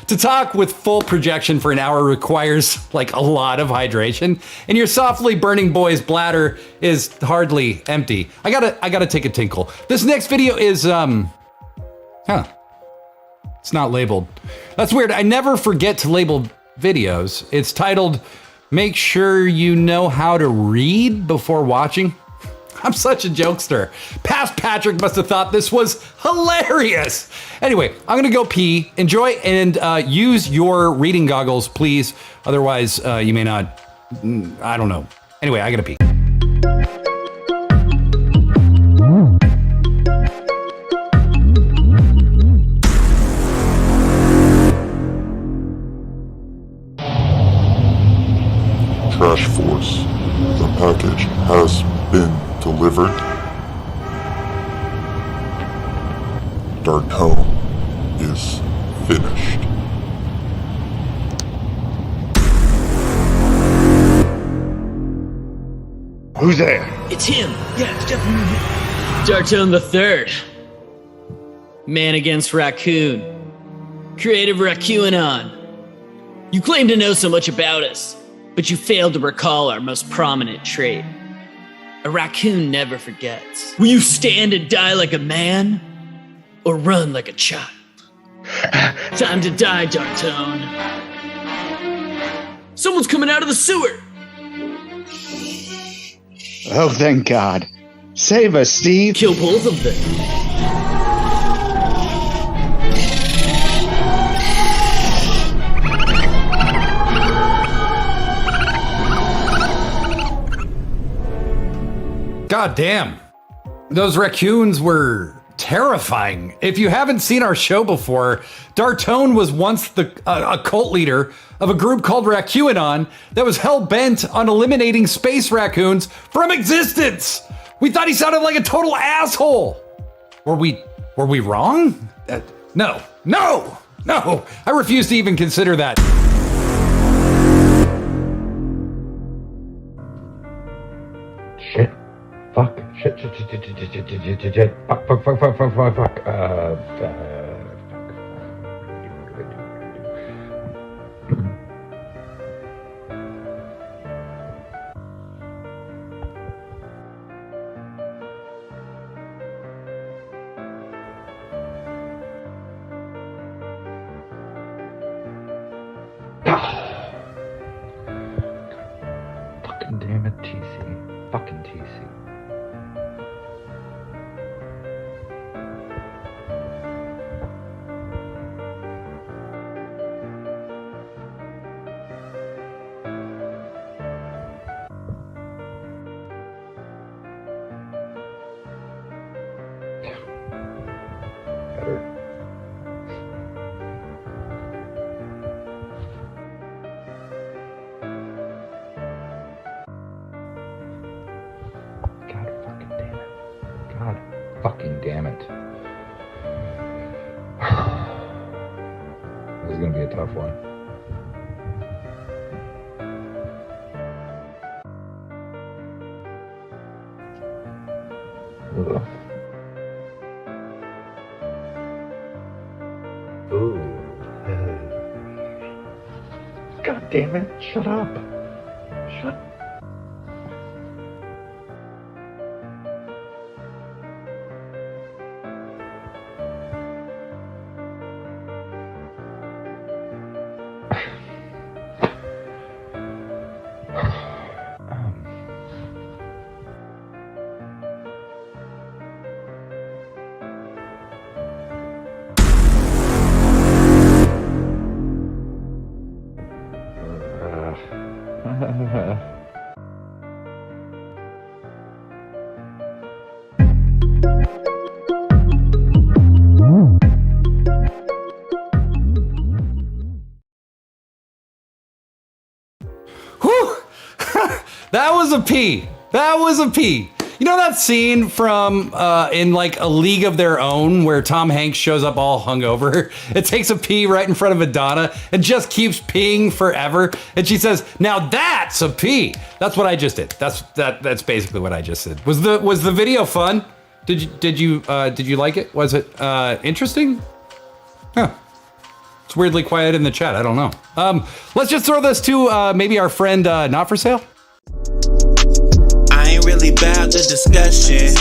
To talk with full projection for an hour requires like a lot of hydration, and your softly burning boy's bladder is hardly empty. I gotta take a tinkle. This next video is it's not labeled. That's weird. I never forget to label videos. It's titled "Make Sure You Know How to Read Before Watching." I'm such a jokester. Past Patrick must have thought this was hilarious. Anyway, I'm gonna go pee. Enjoy and use your reading goggles, please. Otherwise, you may not, I don't know. Anyway, I gotta pee. Trash Force, the package has been delivered. Darton is finished. Who's there? It's him. Yeah, it's definitely him. Darton III. Man against Raccoon. Creative Rakuinon. You claim to know so much about us, but you failed to recall our most prominent trait. A raccoon never forgets. Will you stand and die like a man, or run like a child? Time to die, Darton. Someone's coming out of the sewer. Oh, thank God. Save us, Steve. Kill both of them. God damn. Those raccoons were terrifying. If you haven't seen our show before, Darton was once a cult leader of a group called Rakuinon that was hell-bent on eliminating space raccoons from existence. We thought he sounded like a total asshole. Were we wrong? No. I refuse to even consider that. Fuck. Shit. Fuck. Fucking damn it, TC. Fucking TC. Fucking damn it. This is gonna be a tough one. Ugh. Ooh. God damn it, shut up. Shut up. Whew! That was a P. That was a P. You know that scene from in like A League of Their Own where Tom Hanks shows up all hungover? It takes a pee right in front of Madonna and just keeps peeing forever. And she says, "Now that's a pee." That's what I just did. That's basically what I just did. Was the video fun? Did you like it? Was it interesting? Huh. It's weirdly quiet in the chat. I don't know. Let's just throw this to maybe our friend Not For Sale. I ain't really about the discussion.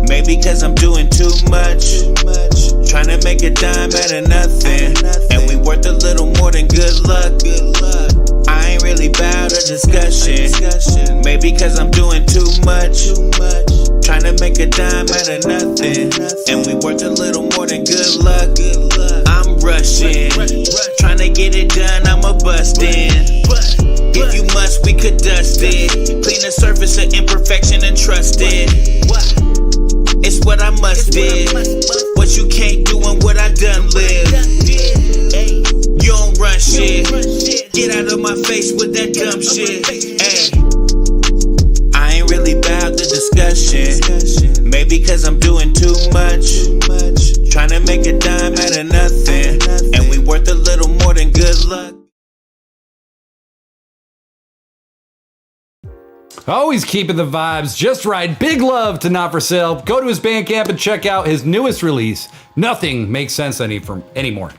Maybe cause I'm doing too much. Trying to make a dime out of nothing. And we worth a little more than good luck. I ain't really about a discussion. Maybe cause I'm doing too much. Trying to make a dime out of nothing. And we worth a little more than good luck. I'm rushing. Trying to get it done, I'ma bust in. If you must, we could dust it. Clean the surface of imperfection and trust it. It's what I must do. What you can't do and what I done live. You don't run shit. Get out of my face with that dumb shit. Ay. I ain't really about the discussion. Maybe cause I'm doing too much. Trying to make a dime out of nothing. And we worth a little more than good luck. Always keeping the vibes just right. Big love to Not For Sale. Go to his Bandcamp and check out his newest release, Nothing Makes Sense Anymore.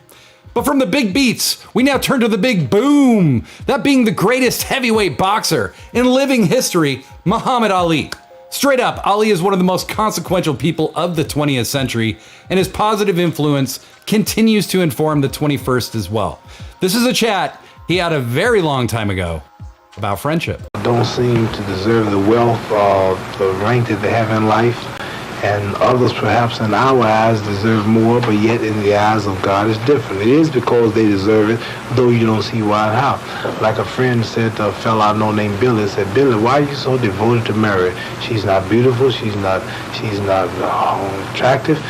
But from the big beats, we now turn to the big boom. That being the greatest heavyweight boxer in living history, Muhammad Ali. Straight up, Ali is one of the most consequential people of the 20th century, and his positive influence continues to inform the 21st as well. This is a chat he had a very long time ago about friendship. Don't seem to deserve the wealth or the rank that they have in life, and others perhaps in our eyes deserve more, but yet in the eyes of God it's different. It is because they deserve it, though you don't see why and how. Like a friend said to a fellow I know named Billy, said, "Billy, why are you so devoted to Mary? She's not beautiful, she's not attractive."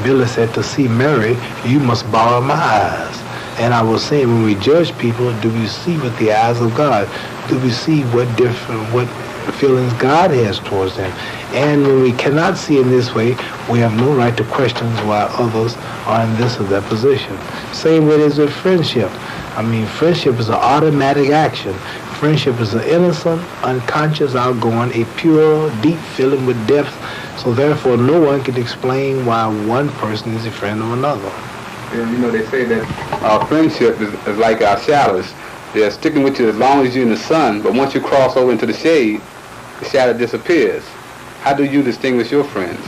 Billy said, "To see Mary, you must borrow my eyes." And I was saying, when we judge people, do we see with the eyes of God? Do we see what feelings God has towards them? And when we cannot see in this way, we have no right to question why others are in this or that position. Same way it is with friendship. I mean, friendship is an automatic action. Friendship is an innocent, unconscious, outgoing, a pure, deep feeling with depth. So therefore, no one can explain why one person is a friend of another. And you know, they say that our friendship is like our shadows. They're sticking with you as long as you're in the sun, but once you cross over into the shade, the shadow disappears. How do you distinguish your friends?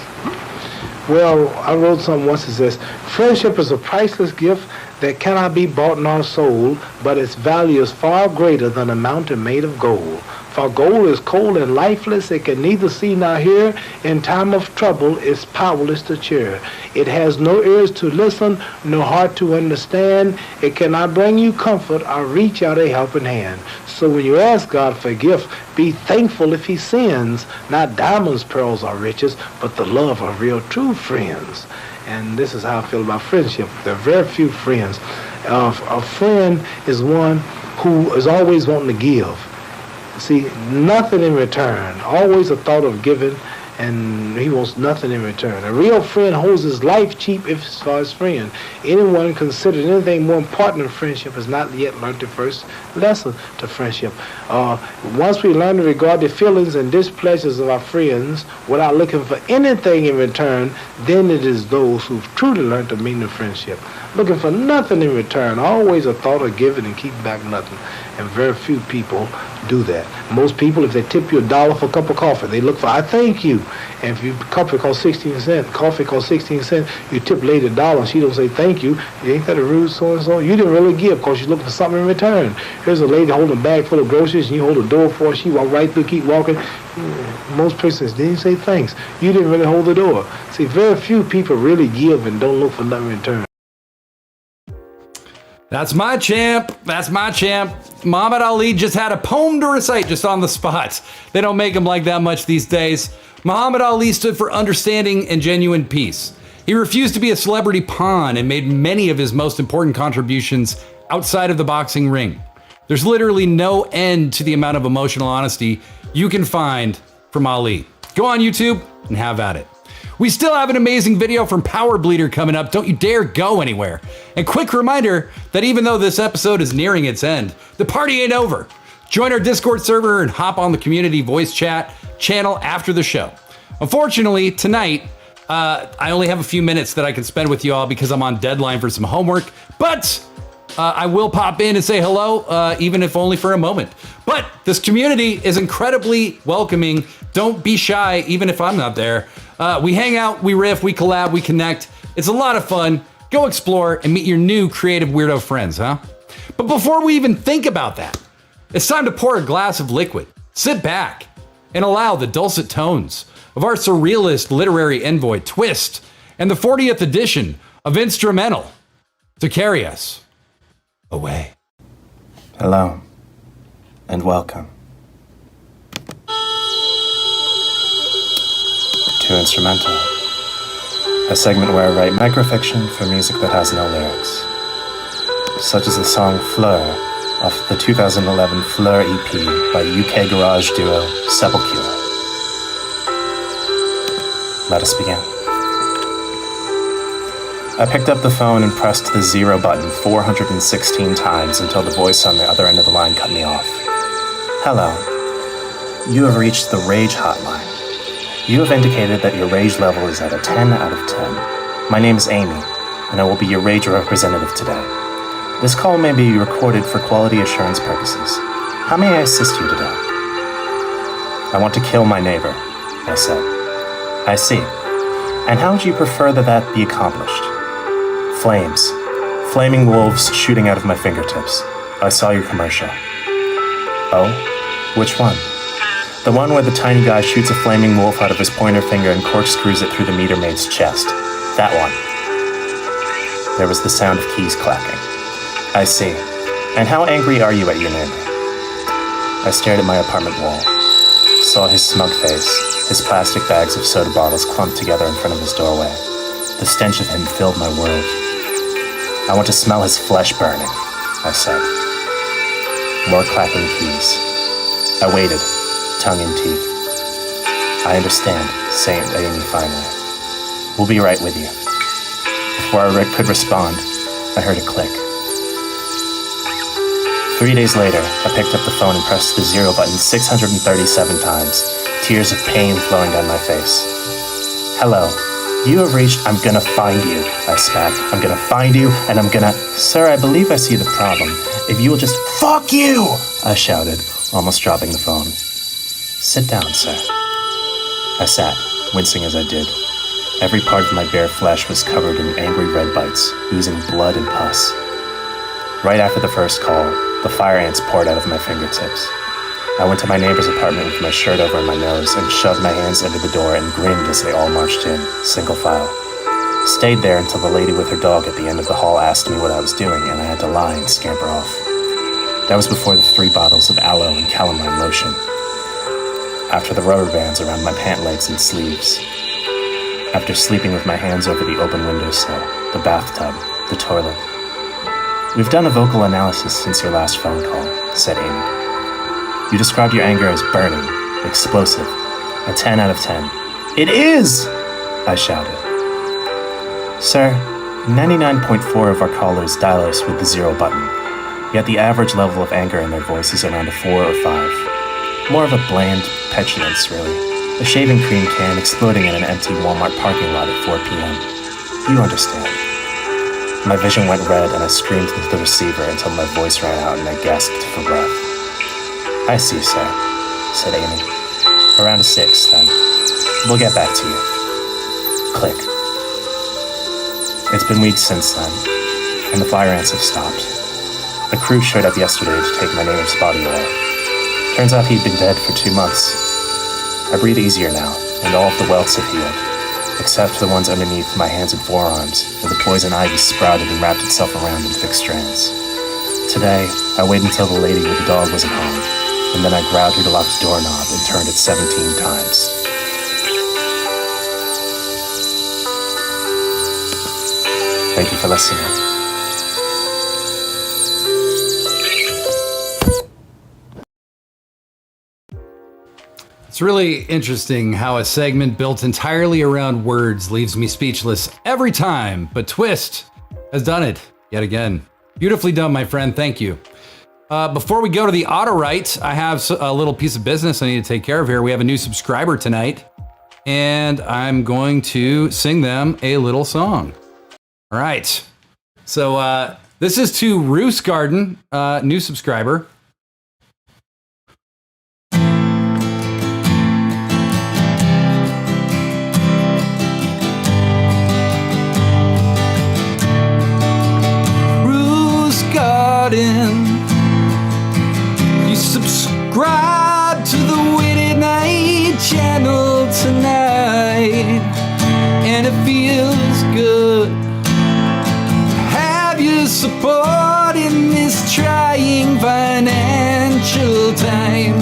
Well, I wrote something once that says, friendship is a priceless gift that cannot be bought nor sold, but its value is far greater than a mountain made of gold. For gold is cold and lifeless, it can neither see nor hear. In time of trouble, it's powerless to cheer. It has no ears to listen, no heart to understand. It cannot bring you comfort or reach out a helping hand. So when you ask God for a gift, be thankful if he sends, not diamonds, pearls, or riches, but the love of real true friends. And this is how I feel about friendship. There are very few friends. A friend is one who is always wanting to give. See, nothing in return. Always a thought of giving, and he wants nothing in return. A real friend holds his life cheap if it's for his friend. Anyone considered anything more important than friendship has not yet learned the first lesson to friendship. Once we learn to regard the feelings and displeasures of our friends without looking for anything in return, then it is those who've truly learned the meaning of friendship. Looking for nothing in return, always a thought of giving and keep back nothing. And very few people do that. Most people, if they tip you $1 for a cup of coffee, they look for, I thank you. And if your coffee costs 16 cents, you tip lady $1 and she don't say thank you, ain't that a rude so-and-so? You didn't really give because you're looking for something in return. Here's a lady holding a bag full of groceries and you hold the door for her, she walk right through, keep walking. Most persons didn't say thanks. You didn't really hold the door. See, very few people really give and don't look for nothing in return. That's my champ. That's my champ. Muhammad Ali just had a poem to recite just on the spot. They don't make them like that much these days. Muhammad Ali stood for understanding and genuine peace. He refused to be a celebrity pawn and made many of his most important contributions outside of the boxing ring. There's literally no end to the amount of emotional honesty you can find from Ali. Go on YouTube and have at it. We still have an amazing video from Power Bleeder coming up. Don't you dare go anywhere. And quick reminder that even though this episode is nearing its end, the party ain't over. Join our Discord server and hop on the community voice chat channel after the show. Unfortunately, tonight, I only have a few minutes that I can spend with you all because I'm on deadline for some homework, but I will pop in and say hello, even if only for a moment. But this community is incredibly welcoming. Don't be shy, even if I'm not there. We hang out, we riff, we collab, we connect. It's a lot of fun. Go explore and meet your new creative weirdo friends, huh? But before we even think about that, it's time to pour a glass of liquid, sit back, and allow the dulcet tones of our surrealist literary envoy Twist and the 40th edition of Instrumental to carry us away. Hello, and welcome to Instrumental, a segment where I write microfiction for music that has no lyrics, such as the song Fleur off the 2011 Fleur EP by UK garage duo Sepultura. Let us begin. I picked up the phone and pressed the 0 button 416 times until the voice on the other end of the line cut me off. Hello. You have reached the Rage Hotline. You have indicated that your rage level is at a 10 out of 10. My name is Amy, and I will be your rage representative today. This call may be recorded for quality assurance purposes. How may I assist you today? I want to kill my neighbor, I said. I see. And how would you prefer that be accomplished? Flames. Flaming wolves shooting out of my fingertips. I saw your commercial. Oh? Which one? The one where the tiny guy shoots a flaming wolf out of his pointer finger and corkscrews it through the meter maid's chest. That one. There was the sound of keys clacking. I see. And how angry are you at your neighbor? I stared at my apartment wall. Saw his smug face, his plastic bags of soda bottles clumped together in front of his doorway. The stench of him filled my world. I want to smell his flesh burning, I said. More clacking keys. I waited, tongue in teeth. I understand, said Amy finally. We'll be right with you. Before I could respond, I heard a click. 3 days later, I picked up the phone and pressed the 0 button 637 times, tears of pain flowing down my face. Hello. You have reached I'm gonna find you, I spat. I'm gonna find you, and I'm gonna... Sir, I believe I see the problem. If you will just... Fuck you! I shouted, almost dropping the phone. Sit down, sir. I sat, wincing as I did. Every part of my bare flesh was covered in angry red bites, oozing blood and pus. Right after the first call, the fire ants poured out of my fingertips. I went to my neighbor's apartment with my shirt over my nose and shoved my hands under the door and grinned as they all marched in, single file. Stayed there until the lady with her dog at the end of the hall asked me what I was doing, and I had to lie and scamper off. That was before the 3 bottles of aloe and calamine lotion. After the rubber bands around my pant legs and sleeves. After sleeping with my hands over the open windowsill, the bathtub, the toilet. We've done a vocal analysis since your last phone call, said Amy. You described your anger as burning, explosive, a 10 out of 10. It is! I shouted. Sir, 99.4 of our callers dial us with the 0 button, yet the average level of anger in their voice is around a 4 or 5. More of a bland petulance, really. A shaving cream can exploding in an empty Walmart parking lot at 4 p.m. You understand. My vision went red and I screamed into the receiver until my voice ran out and I gasped for breath. I see, sir, said Amy. Around a 6, then. We'll get back to you. Click. It's been weeks since then, and the fire ants have stopped. A crew showed up yesterday to take my neighbor's body away. Turns out he'd been dead for 2 months. I breathe easier now, and all of the welts have healed, except the ones underneath my hands and forearms, where the poison ivy sprouted and wrapped itself around in thick strands. Today, I waited until the lady with the dog wasn't home, and then I grabbed her to lock the doorknob and turned it 17 times. Thank you for listening. It's really interesting how a segment built entirely around words leaves me speechless every time, but Twist has done it yet again. Beautifully done, my friend. Thank you. Before we go to the auto-write, I have a little piece of business I need to take care of here. We have a new subscriber tonight, and I'm going to sing them a little song. All right. So this is to Roos Garden, new subscriber. Roos Garden. Subscribe to the Witty Night channel tonight, and it feels good to have your support in this trying financial time.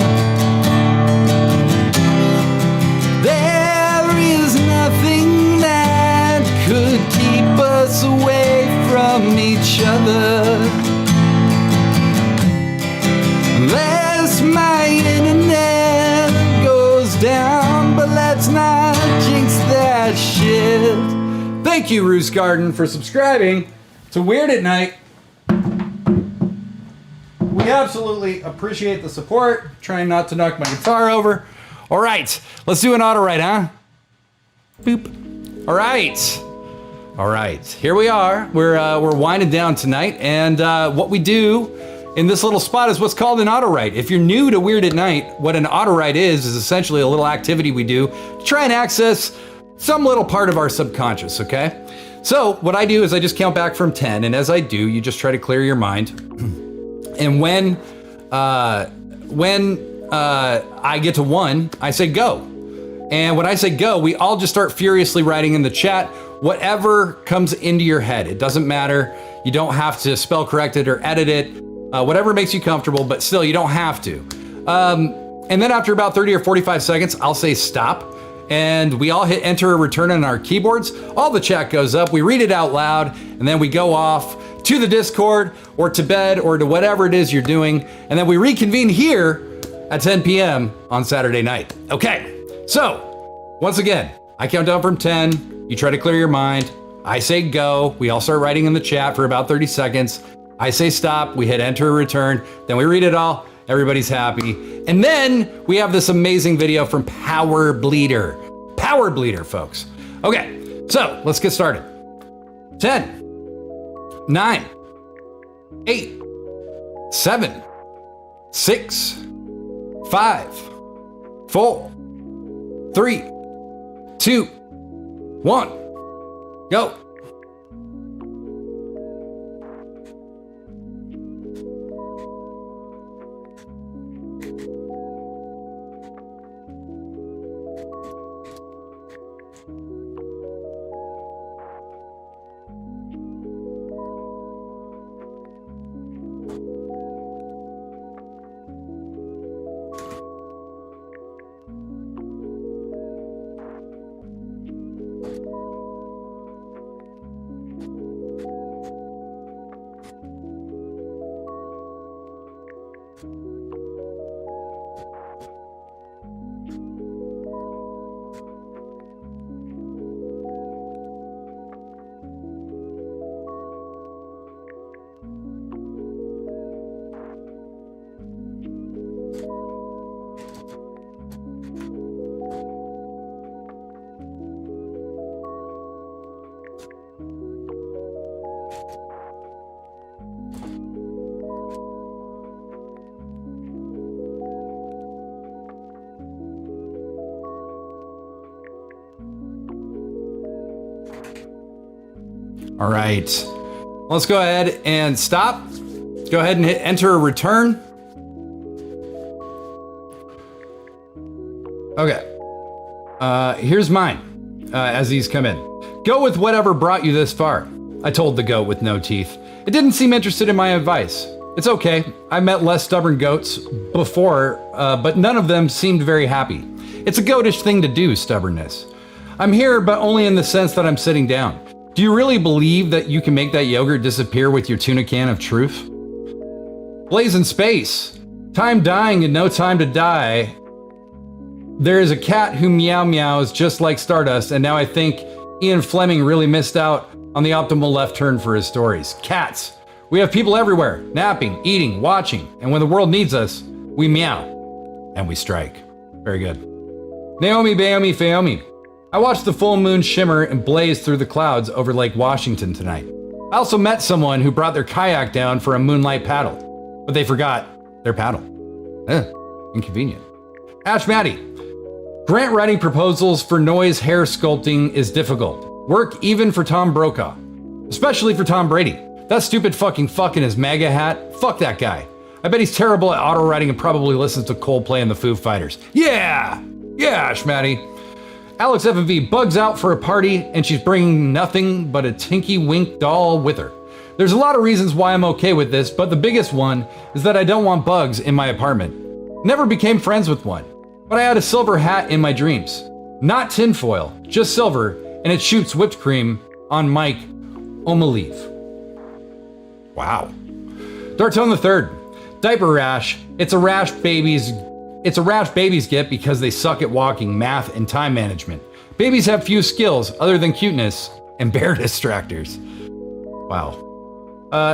There is nothing that could keep us away from each other. Unless my internet goes down, but let's not jinx that shit. Thank you, Roos Garden, for subscribing to Weird at Night. We absolutely appreciate the support. Trying not to knock my guitar over. All right, let's do an auto-write, huh? Boop. All right, here we are. We're winding down tonight, and what we do in this little spot is what's called an auto-write. If you're new to Weird at Night, what an auto-write is essentially a little activity we do to try and access some little part of our subconscious, okay? So what I do is I just count back from 10, and as I do, you just try to clear your mind. And when I get to 1, I say go. And when I say go, we all just start furiously writing in the chat whatever comes into your head. It doesn't matter. You don't have to spell correct it or edit it. Whatever makes you comfortable, but still, you don't have to. And then after about 30 or 45 seconds, I'll say stop. And we all hit enter or return on our keyboards. All the chat goes up. We read it out loud. And then we go off to the Discord or to bed or to whatever it is you're doing. And then we reconvene here at 10 p.m. on Saturday night. Okay, so once again, I count down from 10. You try to clear your mind. I say go. We all start writing in the chat for about 30 seconds. I say stop, we hit enter or return, then we read it all, everybody's happy. And then we have this amazing video from Power Bleeder. Power Bleeder, folks. Okay, so let's get started. 10, 9, 8, 7, 6, 5, 4, 3, 2, 1, go. All right, let's go ahead and stop. Let's go ahead and hit enter or return. Okay, here's mine as these come in. Go with whatever brought you this far, I told the goat with no teeth. It didn't seem interested in my advice. It's okay, I met less stubborn goats before, but none of them seemed very happy. It's a goatish thing to do, stubbornness. I'm here, but only in the sense that I'm sitting down. Do you really believe that you can make that yogurt disappear with your tuna can of truth? Blazing space. Time dying and no time to die. There is a cat who meow meows just like Stardust, and now I think Ian Fleming really missed out on the optimal left turn for his stories. Cats. We have people everywhere, napping, eating, watching, and when the world needs us, we meow and we strike. Very good. Naomi Baomi Faomi. I watched the full moon shimmer and blaze through the clouds over Lake Washington tonight. I also met someone who brought their kayak down for a moonlight paddle, but they forgot their paddle. Inconvenient. Ash Maddie. Grant writing proposals for noise hair sculpting is difficult. Work even for Tom Brokaw, especially for Tom Brady. That stupid fucking fuck in his MAGA hat. Fuck that guy. I bet he's terrible at auto writing and probably listens to Coldplay and the Foo Fighters. Yeah, Ash Maddie. Alex F&V bugs out for a party and she's bringing nothing but a Tinky Wink doll with her. There's a lot of reasons why I'm okay with this, but the biggest one is that I don't want bugs in my apartment. Never became friends with one, but I had a silver hat in my dreams. Not tinfoil, just silver, and it shoots whipped cream on Mike Omalive. Wow. Dartone III. Diaper rash. It's a rash babies get because they suck at walking, math, and time management. Babies have few skills other than cuteness and bear distractors. Wow.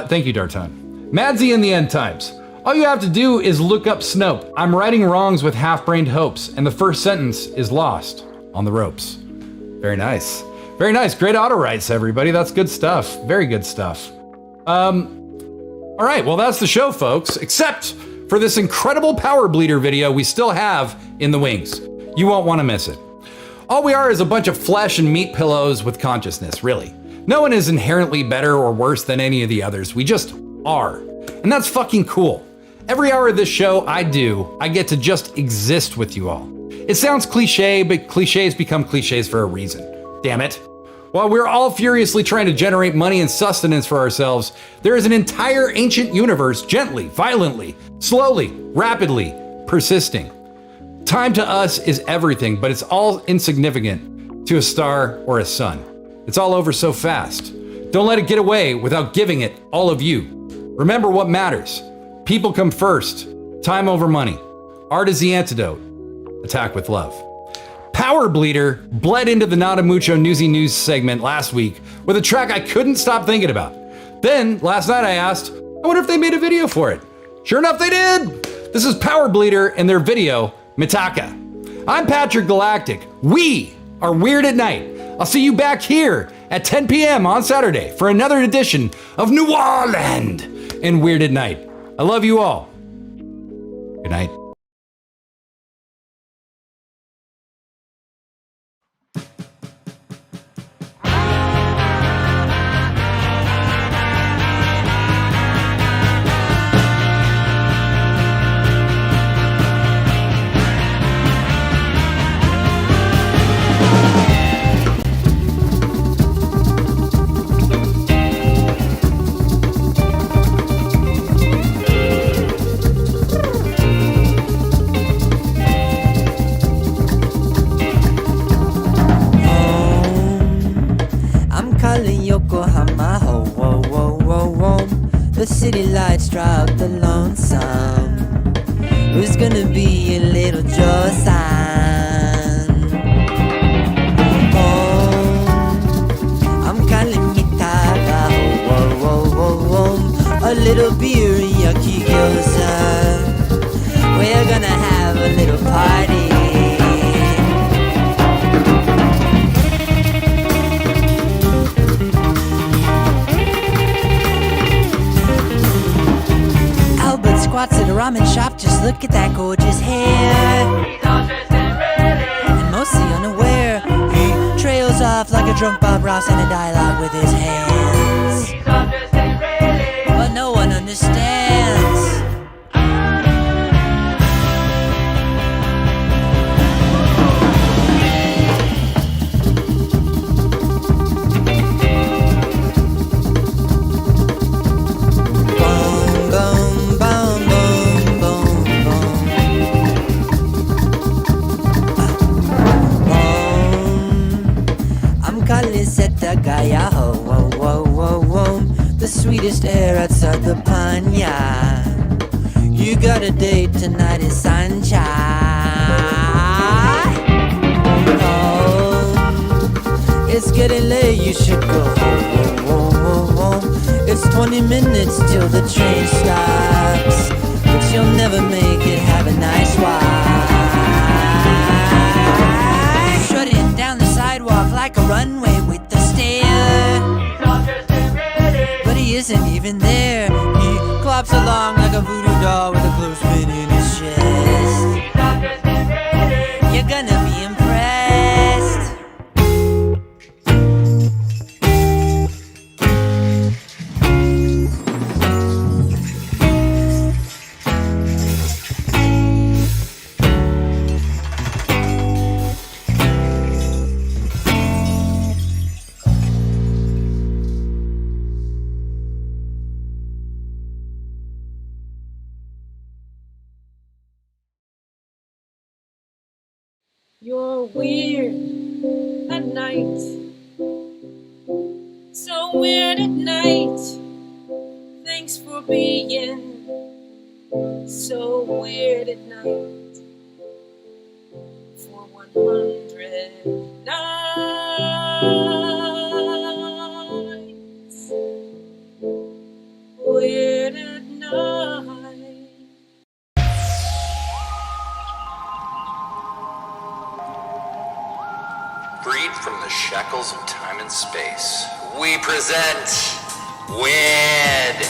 Thank you, Darton. Madsy in the End Times. All you have to do is look up Snope. I'm righting wrongs with half-brained hopes, and the first sentence is lost on the ropes. Very nice. Very nice. Great auto writes, everybody. That's good stuff. Very good stuff. All right, well, that's the show, folks, except for this incredible Power Bleeder video we still have in the wings. You won't want to miss it. All we are is a bunch of flesh and meat pillows with consciousness, really. No one is inherently better or worse than any of the others. We just are. And that's fucking cool. Every hour of this show I get to just exist with you all. It sounds cliche, but cliches become cliches for a reason. Damn it. While we're all furiously trying to generate money and sustenance for ourselves, there is an entire ancient universe gently, violently, slowly, rapidly persisting. Time to us is everything, but it's all insignificant to a star or a sun. It's all over so fast. Don't let it get away without giving it all of you. Remember what matters. People come first. Time over money. Art is the antidote. Attack with love. Power Bleeder bled into the Not a Mucho Newsy News segment last week with a track I couldn't stop thinking about. Then, last night I asked, I wonder if they made a video for it. Sure enough, they did. This is Power Bleeder and their video, Mitaka. I'm Patrick Galactic. We are Weird at Night. I'll see you back here at 10 p.m. on Saturday for another edition of New Orleans and Weird at Night. I love you all. Good night. Yokohama, ho, whoa, whoa, whoa, whoa. The city lights draw out the lonesome. Who's gonna be a little Joe-san? Oh, I'm calling Mitaka, ho, whoa, whoa, whoa, whoa. A little beer, yucky gyoza. We're gonna have a little party. Squats at a ramen shop, just look at that gorgeous hair. And mostly unaware, he trails off like a drunk Bob Ross in a dialogue with his hands. But no one understands. Gaya, ho, whoa, whoa, whoa, whoa. The sweetest air outside the panya. You got a date tonight in Sanchai. Oh, it's getting late, you should go. Whoa, whoa, whoa, whoa. It's 20 minutes till the train stops, but you'll never make it. Have a nice walk. Strutting down the sidewalk like a runway with the but he isn't even there. He clops along like a voodoo doll with a clothespin in his chest. You're gonna be impressed. You're weird at night, so weird at night. Thanks for being so weird at night. For 100 nights, weird at night. Freed from the shackles of time and space, we present Weird